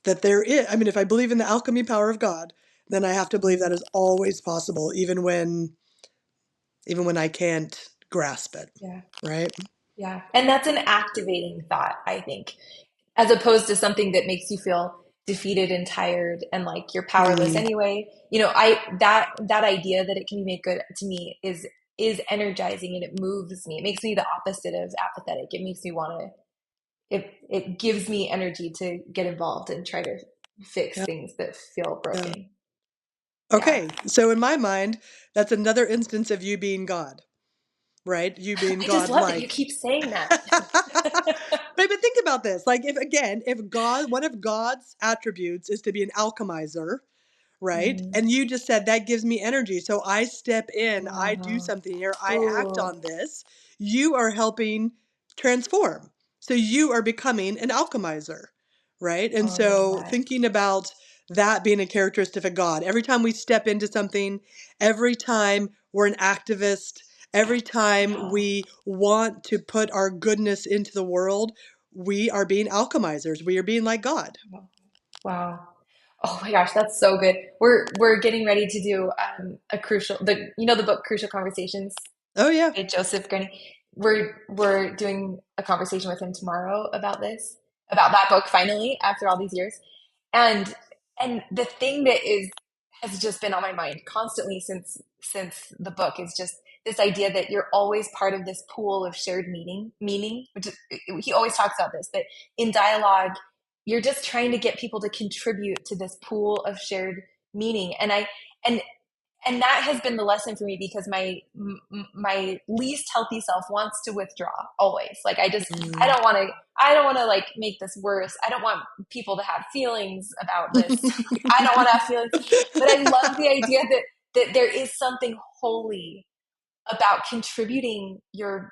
there is. I mean, if I believe in the alchemy power of God, then I have to believe
Mhm.
that is always possible, even when I can't grasp it,
Yeah.
right?
Yeah. And that's an activating thought, I think, as opposed to something that makes you feel defeated and tired and like you're powerless
Mm,
anyway. That idea that it can be made good, to me, is energizing, and it moves me. It makes me the opposite of apathetic. It makes me want to, it gives me energy to get involved and try to fix
yeah,
things that feel
yeah.
broken. Yeah.
Okay, so in my mind, that's another instance of you being God, right? You being
I just love that you
God-like.
keep saying that.
But think about this. Like, one of God's attributes is to be an alchemizer, right?
Mhm.
And you just said that gives me energy. So I step in, I do
Wow.
something here, I act
Ooh.
on this. You are helping transform. So you are becoming an alchemizer, right? And
Oh, I love
so
that.
thinking about that being a characteristic of God, every time we step into something, every time we're an activist, every time
Wow.
we want to put our goodness into the world, we are being alchemizers. We are being like God.
Wow. Oh my gosh, that's so good. We're getting ready to do the book Crucial Conversations
Oh, yeah.
by Joseph Gurney. We're doing a conversation with him tomorrow about that book finally after all these years. And the thing that is has just been on my mind constantly since the book is just this idea that you're always part of this pool of shared meaning, which is, he always talks about this, that in dialogue you're just trying to get people to contribute to this pool of shared meaning. And and that has been the lesson for me, because my least healthy self wants to withdraw always. Like, I
Mm,
don't want to I don't want to like make this worse. I don't want people to have feelings about this. Like, I don't want to have feelings, but I love the idea that there is something holy about contributing your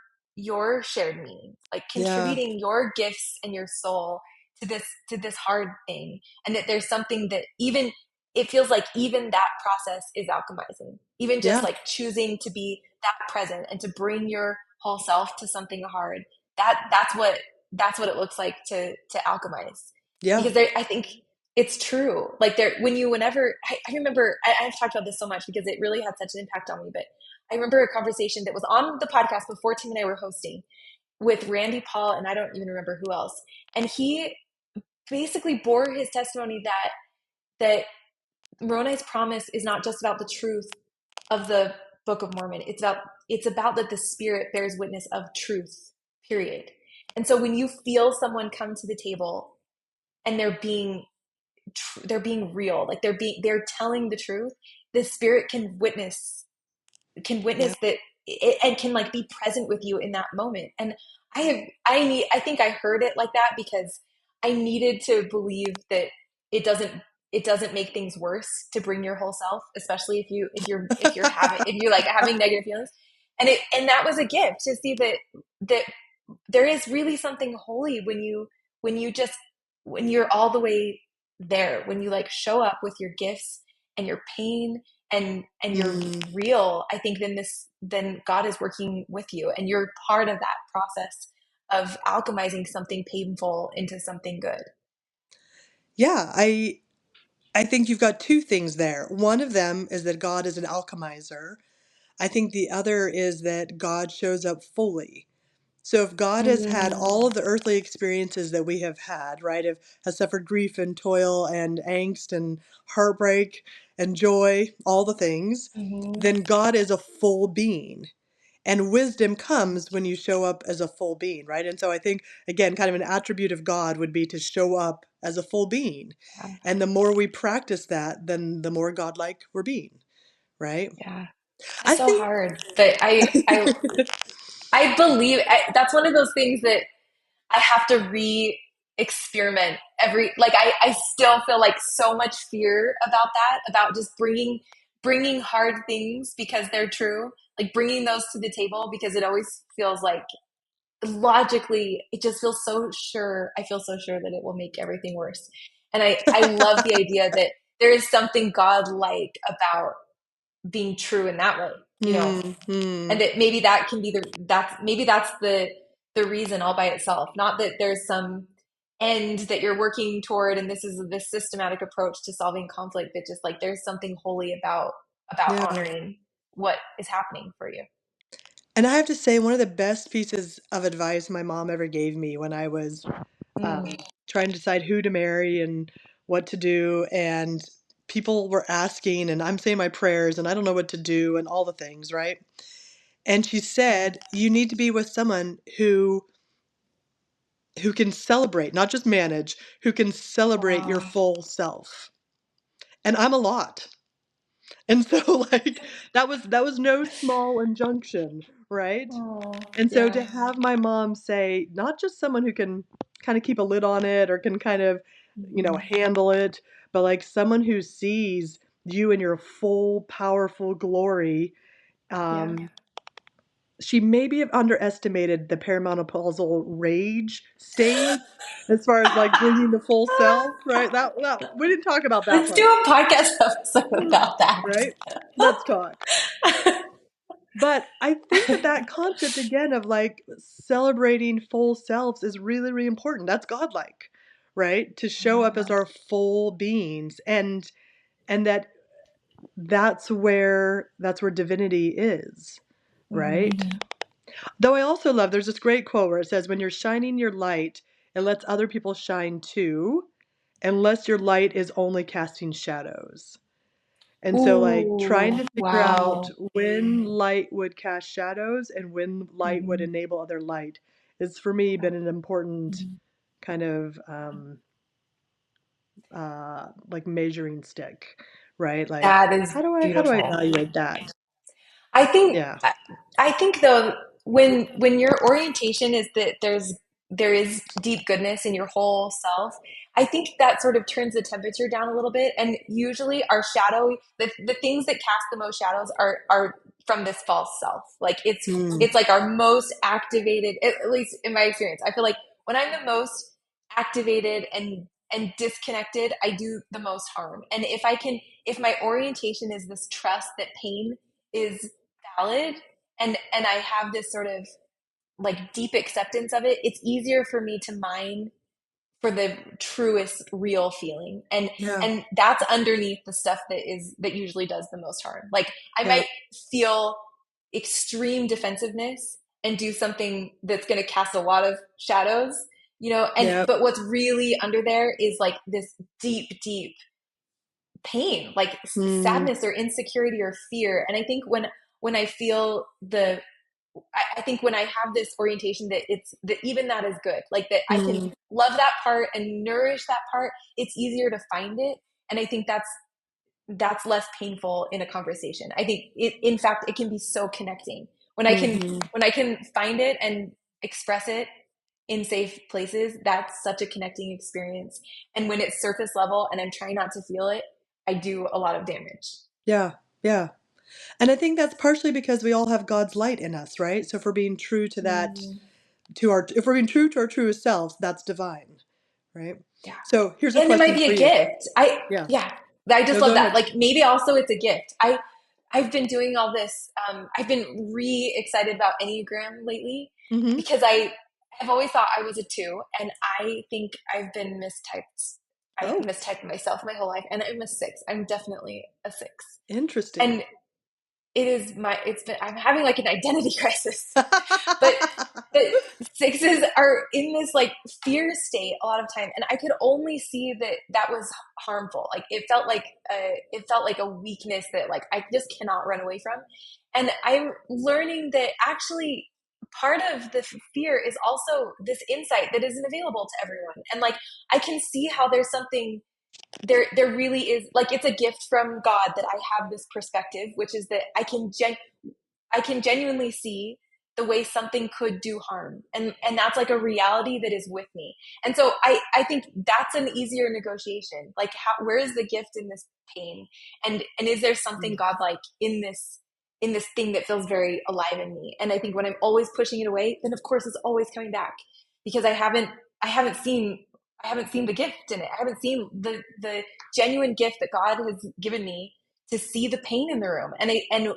shared meaning, like
yeah,
contributing your gifts and your soul to this hard thing. And that there's something that, even it feels like even that process is alchemizing, even just
yeah,
like choosing to be that present and to bring your whole self to something hard. That's what it looks like to alchemize.
yeah.
Because I think it's true. Like, there, whenever I remember, I've talked about this so much because it really had such an impact on me, but I remember a conversation that was on the podcast before Tim and I were hosting with Randy Paul, and I don't even remember who else. And he basically bore his testimony that Moroni's promise is not just about the truth of the Book of Mormon. It's about that the Spirit bears witness of truth, period. And so when you feel someone come to the table and they're being real, like they're telling the truth, the Spirit can witness
Yeah.
that and can like be present with you in that moment. And I think I heard it like that because I needed to believe that it doesn't it doesn't make things worse to bring your whole self, especially if you're like having negative feelings. And that was a gift to see that there is really something holy when you just when you're all the way there, when you like show up with your gifts and your pain and you're
Mm.
real. I think then God is working with you and you're part of that process of alchemizing something painful into something good.
Yeah, I think you've got two things there. One of them is that God is an alchemizer. I think the other is that God shows up fully. So if God has had
Mm,
all of the earthly experiences that we have had, right, has suffered grief and toil and angst and heartbreak and joy, all the things,
mhm.
then God is a full being. And wisdom comes when you show up as a full being, right? And so I think, again, kind of an attribute of God would be to show up as a full being.
Yeah,
And the more we practice that, then the more godlike we're being, right?
yeah. That's
I
so
think.
hard, but I believe that's one of those things that I have to re-experiment I still feel like so much fear about that, about just bringing hard things because they're true, like bringing those to the table because it always feels like logically it just feels so sure. I feel so sure that it will make everything worse. And I love the idea that there is something godlike about being true in that way,
Hmm.
and that maybe that can be that's the reason all by itself, not that there's some end that you're working toward and this is this systematic approach to solving conflict, but just like there's something holy about
Yeah.
honoring what is happening for you.
And I have to say, one of the best pieces of advice my mom ever gave me when I was
Mm,
trying to decide who to marry and what to do, and people were asking, and I'm saying my prayers, and I don't know what to do, and all the things, right? And she
mm.
said, you need to be with someone who can celebrate, not just manage, who can celebrate your
Wow.
full self. And I'm a lot. And so like that was no small injunction, right?
Oh,
And so to
yeah.
have my mom say, not just someone who can kind of keep a lid on it or can kind of,
Mhm.
handle it, but like someone who sees you in your full, powerful glory.
Yeah.
Um, she maybe have underestimated the perimenopausal rage stage as far as like bringing the full self, right? That we didn't talk about that
Let's do
part,
a podcast episode about that.
right? Let's talk. But I think that concept again of like celebrating full selves is really, really important. That's godlike, right? To show up as our full beings, and that's where divinity is, right?
Mhm.
Though I also love there's this great quote where it says, when you're shining your light, it lets other people shine too, unless your light is only casting shadows. And so, like, trying
Ooh,
to figure out
wow.
when light would cast shadows and when light would
Mhm.
enable other light is for me been an important
Mhm.
kind of like measuring stick, right? Like,
That is
how do I
beautiful.
evaluate that?
I think
Yeah.
I think though when your orientation is that there is deep goodness in your whole self, I think that sort of turns the temperature down a little bit. And usually our shadow, the things that cast the most shadows are from this false self. Like
Hmm.
it's like our most activated, at least in my experience. I feel like when I'm the most activated and disconnected, I do the most harm. And if my orientation is this trust that pain is valid and I have this sort of like deep acceptance of it, it's easier for me to mine for the truest real feeling.
Yeah.
And that's underneath the stuff that usually does the most harm. Like I
Yeah.
might feel extreme defensiveness and do something that's going to cast a lot of shadows, and
Yep.
but what's really under there is like this deep, deep pain, like
Mm,
sadness or insecurity or fear. And I think when I feel I think when I have this orientation that it's that even that is good, like that I can
mm,
love that part and nourish that part, it's easier to find it. And I think that's less painful in a conversation. I think in fact, it can be so connecting
hmm.
when I can find it and express it in safe places. That's such a connecting experience. And when it's surface level and I'm trying not to feel it, I do a lot of damage.
Yeah, yeah. And I think that's partially because we all have God's light in us, right? So if we're being true to that,
Mm,
if we're being true to our truest selves, that's divine, right?
yeah.
So here's a
And it might
question
be
for
a
you.
gift.
Yeah.
Yeah, I just
No,
love
go
that.
ahead.
Like maybe also it's a gift. I've been doing all this. I've been excited about Enneagram lately
Mm-hmm.
because I've always thought I was a two, and I think I've been mistyped. I've
Oh,
mistyped myself my whole life, and I'm a six. I'm definitely a six,
interesting.
and I'm having like an identity crisis. But the sixes are in this like fear state a lot of time, and I could only see that was harmful. Like it felt like a weakness that like I just cannot run away from. And I'm learning that actually part of the fear is also this insight that isn't available to everyone. And like I can see how there's something there really is, like it's a gift from God that I have this perspective, which is that I can genuinely see the way something could do harm. And that's like a reality that is with me. And so I think that's an easier negotiation. Like where is the gift in this pain? And is there something godlike in this thing that feels very alive in me? And I think when I'm always pushing it away, then of course it's always coming back because I haven't seen I haven't seen the gift in it. I haven't seen the genuine gift that God has given me to see the pain in the room. And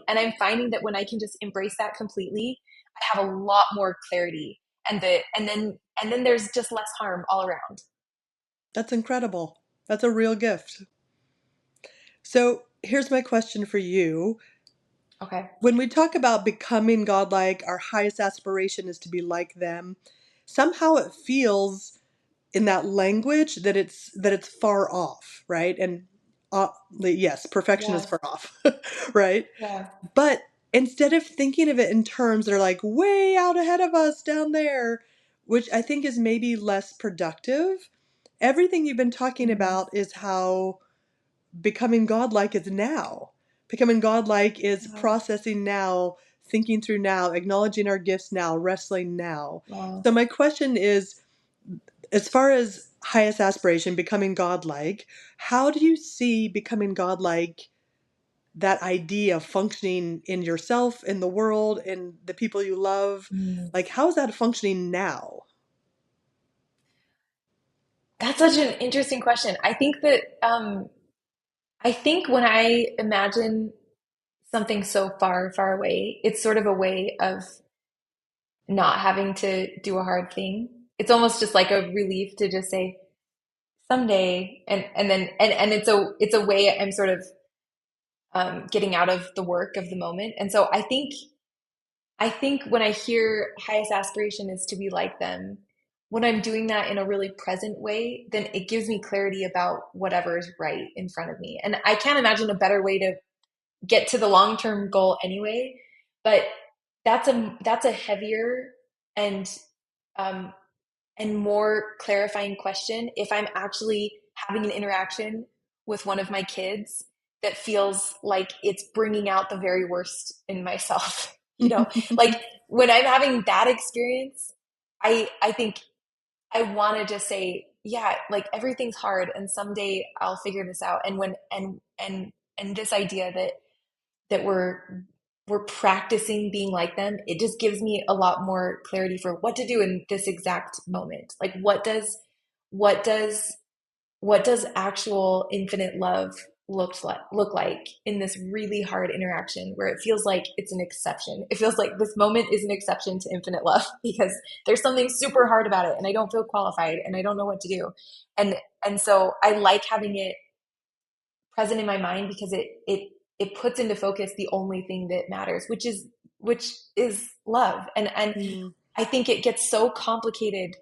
I'm finding that when I can just embrace that completely, I have a lot more clarity, and then there's just less harm all around.
That's incredible. That's a real gift. So here's my question for you.
Okay.
When we talk about becoming godlike, our highest aspiration is to be like them. Somehow it feels in that language that it's far off, right? And yes, perfection is
Yeah.
far off, right?
Yeah.
But instead of thinking of it in terms that are like way out ahead of us down there, which I think is maybe less productive, everything you've been talking
Mm-hmm.
about is how becoming godlike is now. Becoming godlike is
Wow.
processing now, thinking through now, acknowledging our gifts now, wrestling now.
Wow.
So my question is, as far as highest aspiration, becoming godlike, how do you see becoming godlike, that idea functioning in yourself, in the world, in the people you love?
Mm.
Like, how is that functioning now?
That's such an interesting question. I think when I imagine something so far, far away, it's sort of a way of not having to do a hard thing. It's almost just like a relief to just say someday, and it's a way I'm sort of getting out of the work of the moment. And so I think when I hear highest aspiration is to be like them, when I'm doing that in a really present way, then it gives me clarity about whatever is right in front of me. And I can't imagine a better way to get to the long-term goal anyway. But that's a heavier and um, and more clarifying question if I'm actually having an interaction with one of my kids that feels like it's bringing out the very worst in myself. Like when I'm having that experience, I think I want to just say, yeah, like everything's hard and someday I'll figure this out. And and this idea that we're practicing being like them, it just gives me a lot more clarity for what to do in this exact moment. Like what does what does actual infinite love look like in this really hard interaction where it feels like it's an exception. It feels like this moment is an exception to infinite love because there's something super hard about it and I don't feel qualified and I don't know what to do. And and so I like having it present in my mind because it puts into focus the only thing that matters, which is love. And
Mm.
I think it gets so complicated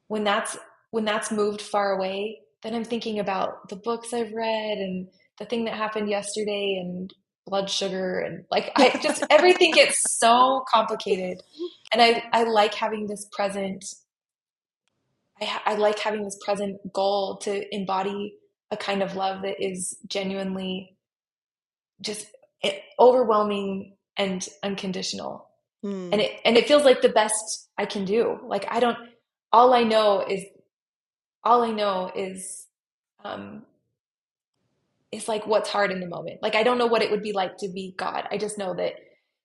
when that's moved far away. Then I'm thinking about the books I've read and the thing that happened yesterday and blood sugar, and like I just everything gets so complicated. And I like having this present. I like having this present goal to embody a kind of love that is genuinely just overwhelming and unconditional. And
Mm.
it feels like the best I can do. Like I don't all I know is all I know um is like what's hard in the moment. Like I don't know what it would be like to be God. I just know that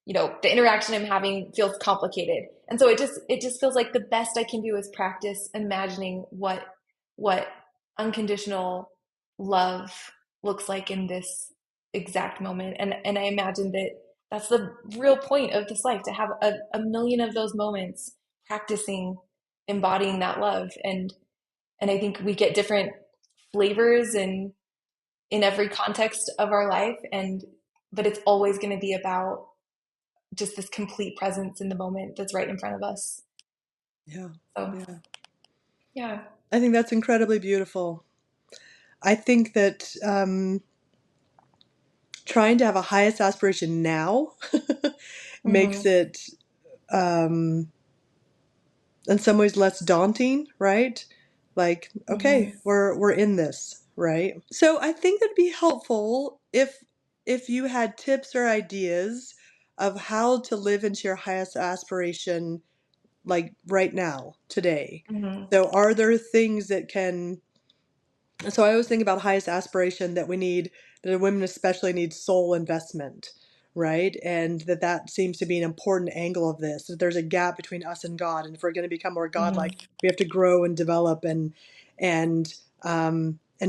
the interaction I'm having feels complicated. And so it just feels like the best I can do is practice imagining what unconditional love looks like in this exact moment. And I imagine that that's the real point of this life, to have a million of those moments practicing embodying that love. And I think we get different flavors in every context of our life, but it's always going to be about just this complete presence in the moment that's right in front of us.
Yeah.
So
Yeah.
yeah.
I think that's incredibly beautiful. I think that trying to have a highest aspiration now makes
Mm-hmm.
it in some ways less daunting, right? Like,
Mm-hmm.
okay, we're in this, right? So I think it'd be helpful if you had tips or ideas of how to live into your highest aspiration, like right now, today.
Mm-hmm.
So are there things that can so I always think about highest aspiration that we need, that women especially need soul investment, right? And that seems to be an important angle of this, that there's a gap between us and God. And if we're going to become more
Mm-hmm.
godlike, we have to grow and develop and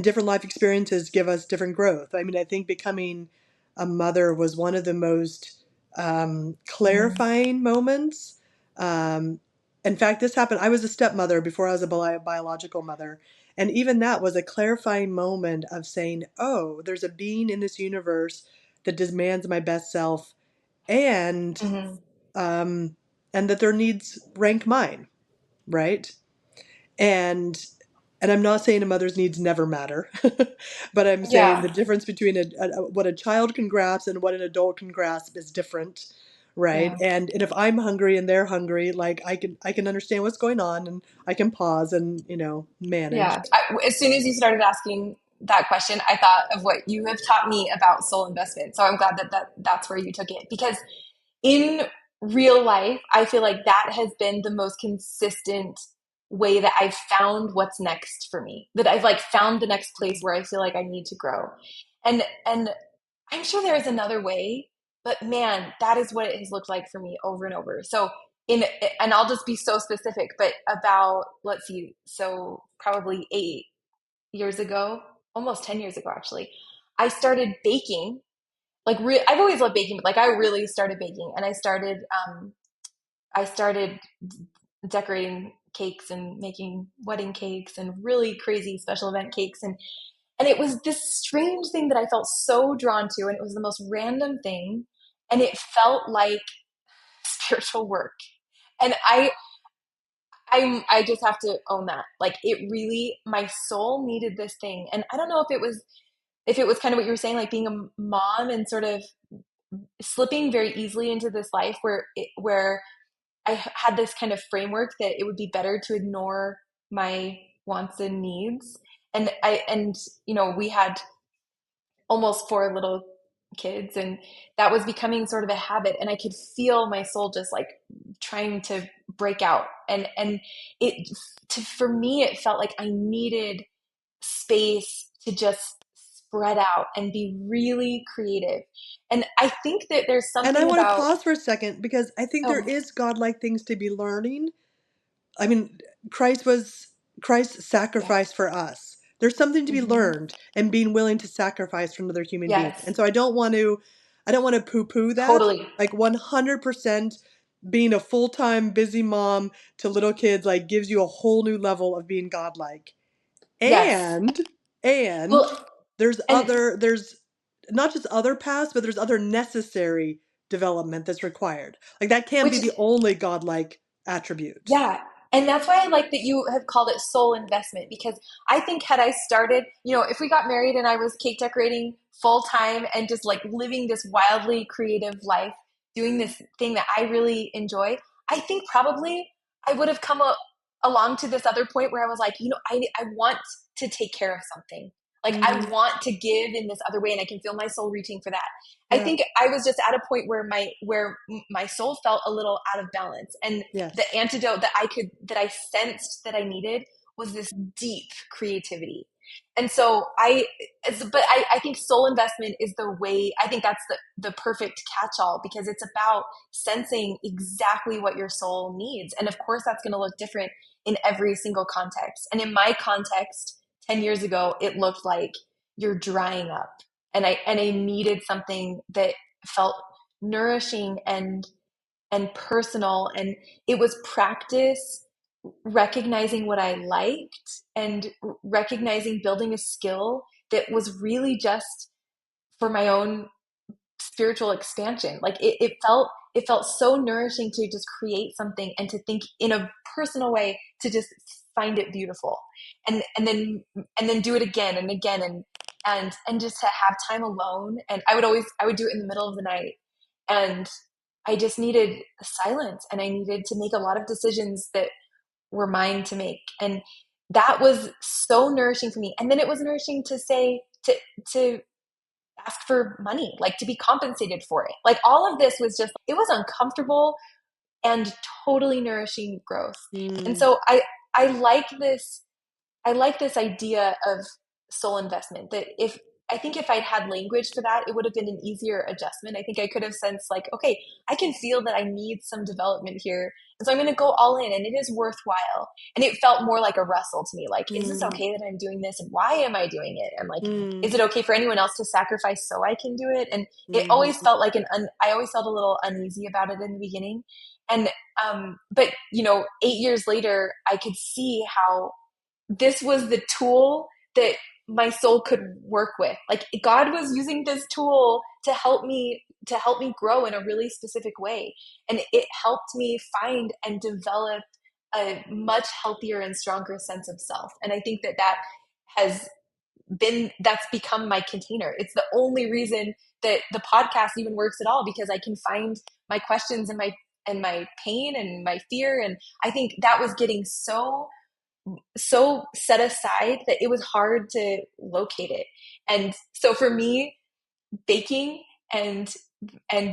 different life experiences give us different growth. I mean, I think becoming a mother was one of the most
Mm-hmm.
clarifying moments. Um, in fact, this happened. I was a stepmother before I was a biological mother. And even that was a clarifying moment of saying, oh, there's a being in this universe that demands my best self, and
Mm-hmm.
um, and that their needs rank mine, right? And and I'm not saying a mother's needs never matter, but I'm saying the
Yeah.
difference between what a child can grasp and what an adult can grasp is different, right?
Yeah.
And if I'm hungry and they're hungry, like I can understand what's going on, and I can pause and manage.
Yeah. As soon as you started asking that question, I thought of what you have taught me about soul investment. So I'm glad that's where you took it, because in real life, I feel like that has been the most consistent way that I've found what's next for me. That I've like found the next place where I feel like I need to grow. And I'm sure there is another way, but man, that is what it has looked like for me over and over. So in and I'll just be so specific, but about, let's see, so probably 8 years ago, almost 10 years ago actually, I started baking. Like I've always loved baking, but like I really started baking, and I started decorating cakes and making wedding cakes and really crazy special event cakes, and it was this strange thing that I felt so drawn to, and it was the most random thing, and it felt like spiritual work. And I just have to own that. Like it really, my soul needed this thing. And I don't know if it was kind of what you were saying, like being a mom and sort of slipping very easily into this life where I had this kind of framework that it would be better to ignore my wants and needs. And we had almost 4 little kids, and that was becoming sort of a habit, and I could feel my soul just like trying to break out. And for me it felt like I needed space to just spread out and be really creative. And I think that there's
And I
something
want to
about
pause for a second because I think there
oh
is godlike things to be learning. I mean, Christ was Christ's sacrifice
yes.
for us. There's something to be
Hmm.
learned and being willing to sacrifice for another human being. And
Yes,
so I don't want to poo-poo that.
totally.
Like 100% being a full-time busy mom to little kids like gives you a whole new level of being godlike.
Yes.
And
Well,
there's
and
other there's not just other paths, but there's other necessary development that's required. Like that can't be
Which,
the only godlike attribute.
yeah. And that's why I like that you have called it soul investment, because I think had I started, if we got married and I was cake decorating full time and just like living this wildly creative life, doing this thing that I really enjoy, I think probably I would have along to this other point where I was like, I want to take care of something. Like I
Mm,
want to give in this other way, and I can feel my soul reaching for that. I
yeah.
think I was just at a point where my soul felt a little out of balance, and the
Yes.
antidote that I sensed that I needed was this deep creativity. And so I think soul investment is the way. I think that's the perfect catch-all, because it's about sensing exactly what your soul needs. And of course that's going to look different in every single context. And in my context 10 years ago, it looked like you're drying up, and I needed something that felt nourishing and personal, and it was practice recognizing what I liked and recognizing building a skill that was really just for my own spiritual expansion. Like it felt so nourishing to just create something and to think in a personal way, to just find it beautiful, and then do it again and again, and just to have time alone. And I would do it in the middle of the night, and I just needed silence, and I needed to make a lot of decisions that were mine to make. And that was so nourishing for me. And then it was nourishing to say to ask for money, like to be compensated for it. Like all of this was just, it was uncomfortable and totally nourishing growth. And
Mm,
so I like this idea of soul investment, that I think if I'd had language for that, it would have been an easier adjustment. I think I could have sensed like, okay, I can feel that I need some development here. And so I'm going to go all in, and it is worthwhile. And it felt more like a wrestle to me. Like, is this
mm,
okay that I'm doing this? And why am I doing it? And like,
mm,
is it okay for anyone else to sacrifice so I can do it? And it always
mhm.
felt like I always felt a little uneasy about it in the beginning. And, but 8 years later, I could see how this was the tool that my soul could work with. Like God was using this tool to help me grow in a really specific way. And it helped me find and develop a much healthier and stronger sense of self. And I think that has that's become my container. It's the only reason that the podcast even works at all, because I can find my questions and my pain and my fear. And I think that was getting so set aside that it was hard to locate it. And so for me, baking and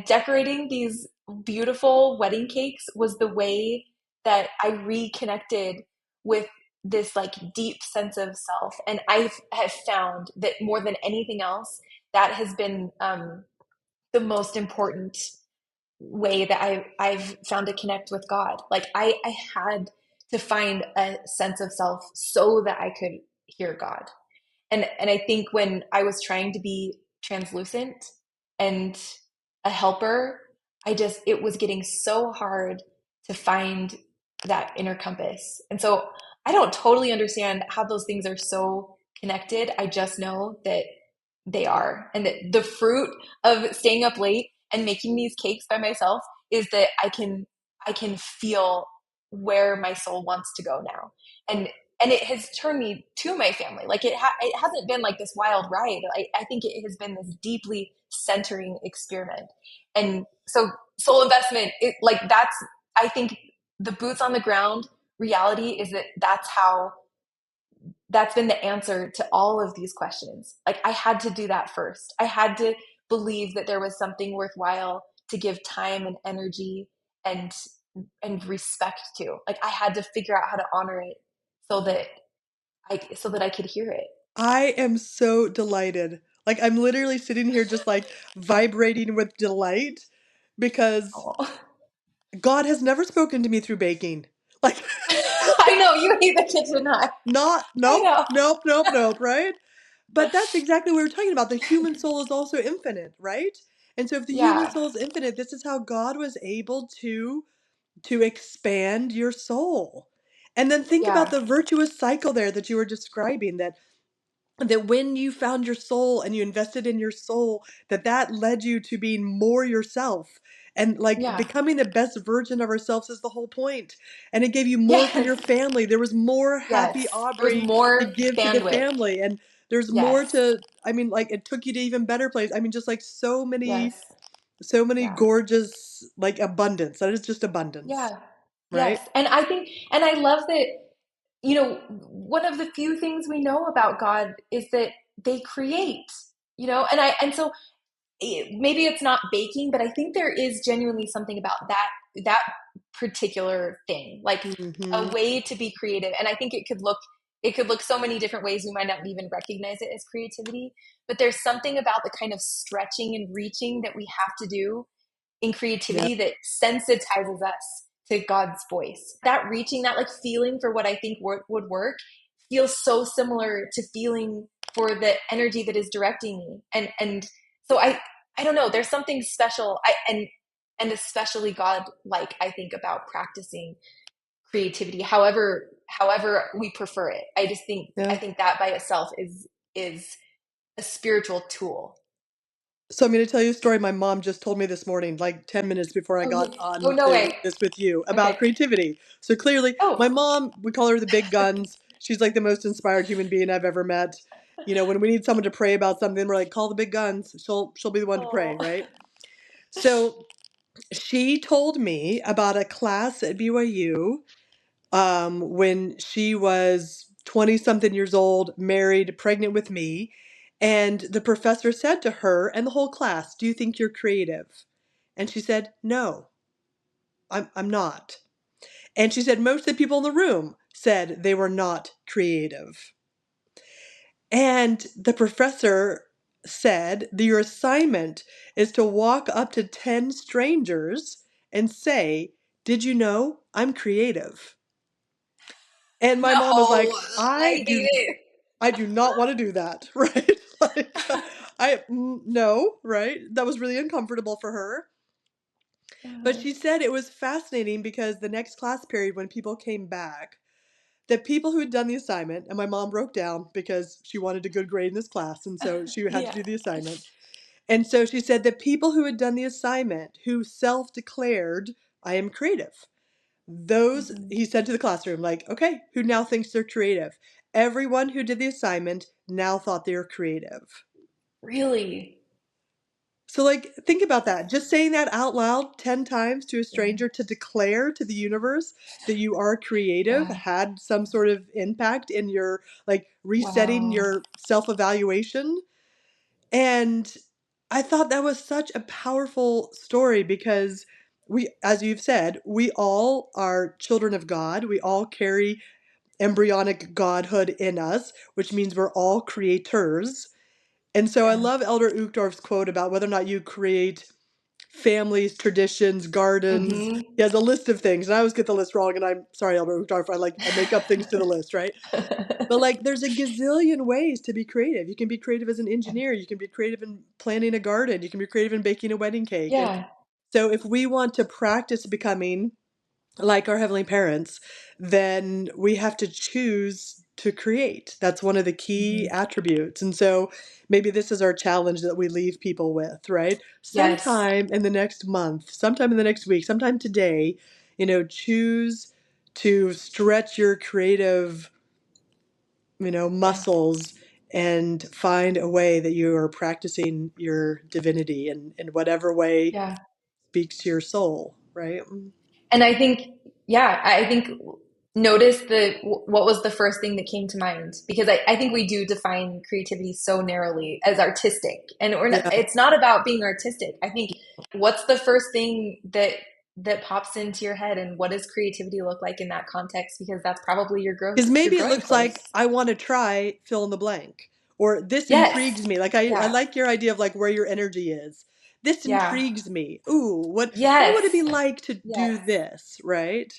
decorating these beautiful wedding cakes was the way that I reconnected with this like deep sense of self. And I have found that more than anything else, that has been the most important way that I've found to connect with God. Like I had to find a sense of self so that I could hear God. And I think when I was trying to be translucent and a helper, it was getting so hard to find that inner compass. And so I don't totally understand how those things are so connected. I just know that they are. And that the fruit of staying up late and making these cakes by myself is that I can feel where my soul wants to go now. And it has turned me to my family. Like it hasn't been like this wild ride. I think it has been this deeply centering experiment. And so soul investment, I think the boots on the ground reality is that that's been the answer to all of these questions. Like I had to do that first. I had to believe that there was something worthwhile to give time and energy and respect to. Like I had to figure out how to honor it so that I could hear it.
I am so delighted. Like I'm literally sitting here just like vibrating with delight because
Oh.
God has never spoken to me through baking. Like
I know you hate the kitchen, huh?
not
I
nope,
know.
nope, nope, nope, right? But that's exactly what we were talking about. The human soul is also infinite, right? And so if the human
Yeah,
soul is infinite, this is how God was able to expand your soul. And then think about
yeah,
the virtuous cycle there that you were describing, that that when you found your soul and you invested in your soul, that led you to being more yourself. And like
Yeah.
becoming the best version of ourselves is the whole point. And it gave you more for
Yes.
your family. There was more happy
Yes. There was
Aubrey to
more
give to the
bandwidth.
family. And there's more
Yes.
to, I mean, like it took you to even better place. I mean, just like
Yes.
so many
Yeah.
gorgeous, like abundance. That is just abundance,
Yeah. Yes.
right?
And I think, and I love that, one of the few things we know about God is that they create, and so maybe it's not baking, but I think there is genuinely something about that particular thing, like a
Mm-hmm.
way to be creative. And I think it could look so many different ways. We might not even recognize it as creativity, but there's something about the kind of stretching and reaching that we have to do in
Yeah.
creativity that sensitizes us to God's voice. That reaching, that like feeling for what I think would work feels so similar to feeling for the energy that is directing me. And so I don't know, there's something special and especially God like I think about practicing creativity however we prefer it. I
Yeah.
think that by itself is a spiritual tool.
So I'm going to tell you a story my mom just told me this morning, like 10 minutes before I
Oh,
got
oh
on
no
to
way.
this with you about
Okay.
creativity. So clearly, my
Oh.
mom, we call her the big guns. She's like the most inspired human being I've ever met. You know, when we need someone to pray about something, we're like, call the big guns. She'll be the one to pray,
Oh.
right? So she told me about a class at BYU when she was 20 something years old, married, pregnant with me. And the professor said to her and the whole class, "Do you think you're creative?" And she said, "No, I'm not." And she said, most of the people in the room said they were not creative. And the professor said, your assignment is to walk up to 10 strangers and say, "Did you know I'm creative?" And my mom was
No,
like,
I hate it.
I do not want to do that, right? Like, no, right? That was really uncomfortable for her. But
Uh,
she said it was fascinating because the next class period, when people came back, the people who had done the assignment, and my mom broke down because she wanted a good grade in this class, and so she had to
yeah.
do the assignment. And so she said the people who had done the assignment, who self declared, "I am creative," those,
Mhm.
he said to the classroom, like, okay, who now thinks they're creative? Everyone who did the assignment now thought they were creative.
Really?
So, like, think about that. Just saying that out loud 10 times to a
Yeah.
stranger to declare to the universe that you are creative
Yeah.
had some sort of impact in your, like, resetting
Wow.
your self evaluation. And I thought that was such a powerful story because we, as you've said, we all are children of God. We all carry embryonic godhood in us, which means we're all creators. And so I
Yeah.
love Elder Uchtdorf's quote about whether or not you create families, traditions, gardens.
Mm-hmm.
He has a list of things, and I always get the list wrong. And I'm sorry, Elder Uchtdorf. I make up things to the list, right? But like, there's a gazillion ways to be creative. You can be creative as an engineer. You can be creative in planting a garden. You can be creative in baking a wedding cake. And
Yeah.
so, if we want to practice becoming like our heavenly parents, then we have to choose to create. That's one of the key
Mhm.
attributes. And so maybe this is our challenge that we leave people with, right?
Yes.
Sometime in the next month, sometime in the next week, sometime today, choose to stretch your creative,
Yeah.
muscles and find a way that you are practicing your divinity in whatever way
Yeah.
speaks to your soul, right?
And I think notice what was the first thing that came to mind, because I think we do define creativity so narrowly as artistic, and
Yeah.
it's not about being artistic. I think what's the first thing that pops into your head, and what does creativity look like in that context? Because that's probably
Because
your
maybe it
growing
looks like
place.
I want to try fill in the blank, or this
Yes.
intrigues me. Like I
Yeah.
like your idea of like where your energy is. This
Yeah.
intrigues me. Ooh, what would it be
Yes.
like to do
Yes.
this, right?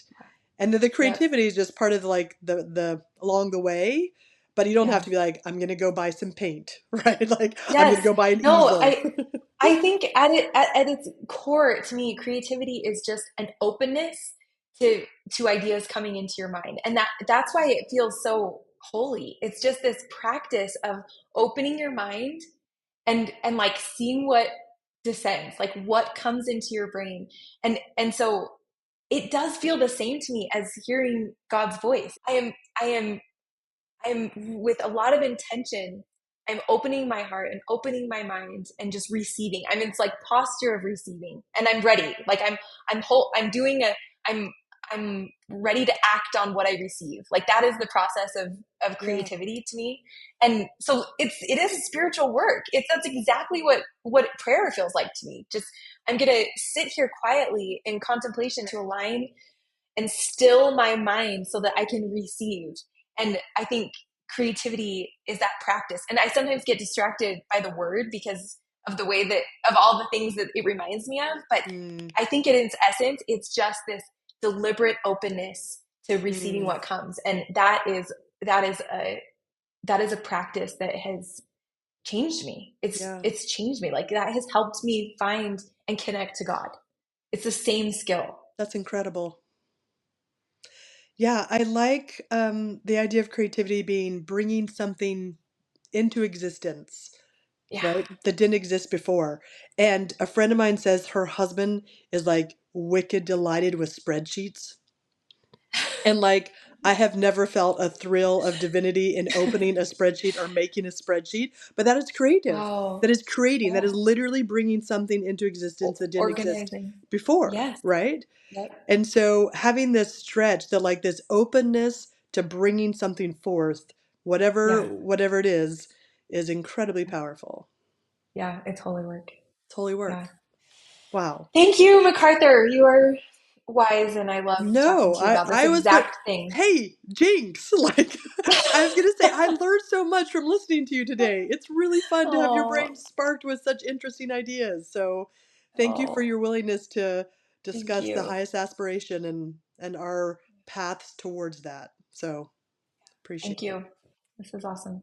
And then the
Yep.
creativity is just part of like the along the way, but you don't have
Yeah.
to be like, I'm gonna go buy some paint, right? Like I'm gonna
Yes.
go buy an
No,
easel.
I think at its core, to me, creativity is just an openness to ideas coming into your mind, and that's why it feels so holy. It's just this practice of opening your mind and like seeing what descends, like what comes into your brain. And so it does feel the same to me as hearing God's voice. I'm with a lot of intention. I'm opening my heart and opening my mind and just receiving. I'm in this like posture of receiving, and I'm ready. Like I'm doing a, I'm ready to act on what I receive. Like that is the process of
Yeah.
creativity to me. And so it is a spiritual work. That's exactly what prayer feels like to me. Just, I'm going to sit here quietly in contemplation to align and still my mind so that I can receive. And I think creativity is that practice. And I sometimes get distracted by the word because of the way that, of all the things that it reminds me of. But
Mm,
I think in its essence, it's just this deliberate openness to receiving
mm,
what comes. And that is a practice that has changed me.
yeah,
It's changed me. Like that has helped me find and connect to God. It's the same skill.
that's incredible. Yeah, I like the idea of creativity being bringing something into existence,
Yeah.
right? That didn't exist before. And a friend of mine says her husband is like wicked delighted with spreadsheets. And like, I have never felt a thrill of divinity in opening a spreadsheet or making a spreadsheet, but that is creative. That
Wow.
is creating. That is
Yeah.
literally bringing something into existence that didn't exist
Organizing.
before,
Yes.
right?
Yep.
And so having this stretch, that like this openness to bringing something forth,
Yeah.
whatever it is incredibly powerful.
Yeah. It's holy work.
It's holy
Yeah.
work. Wow.
Thank you, McArthur. You are wise, and I love talking
No,
to you about this
I was good.
exact thing.
Hey, Jinx, like I was gonna say, I learned so much from listening to you today. It's really fun to have your brain
Oh,
sparked with such interesting ideas. So thank you for
oh,
your willingness to
thank
discuss the
you.
highest aspiration and our paths towards that. So
Thank
appreciate it.
you. This is awesome.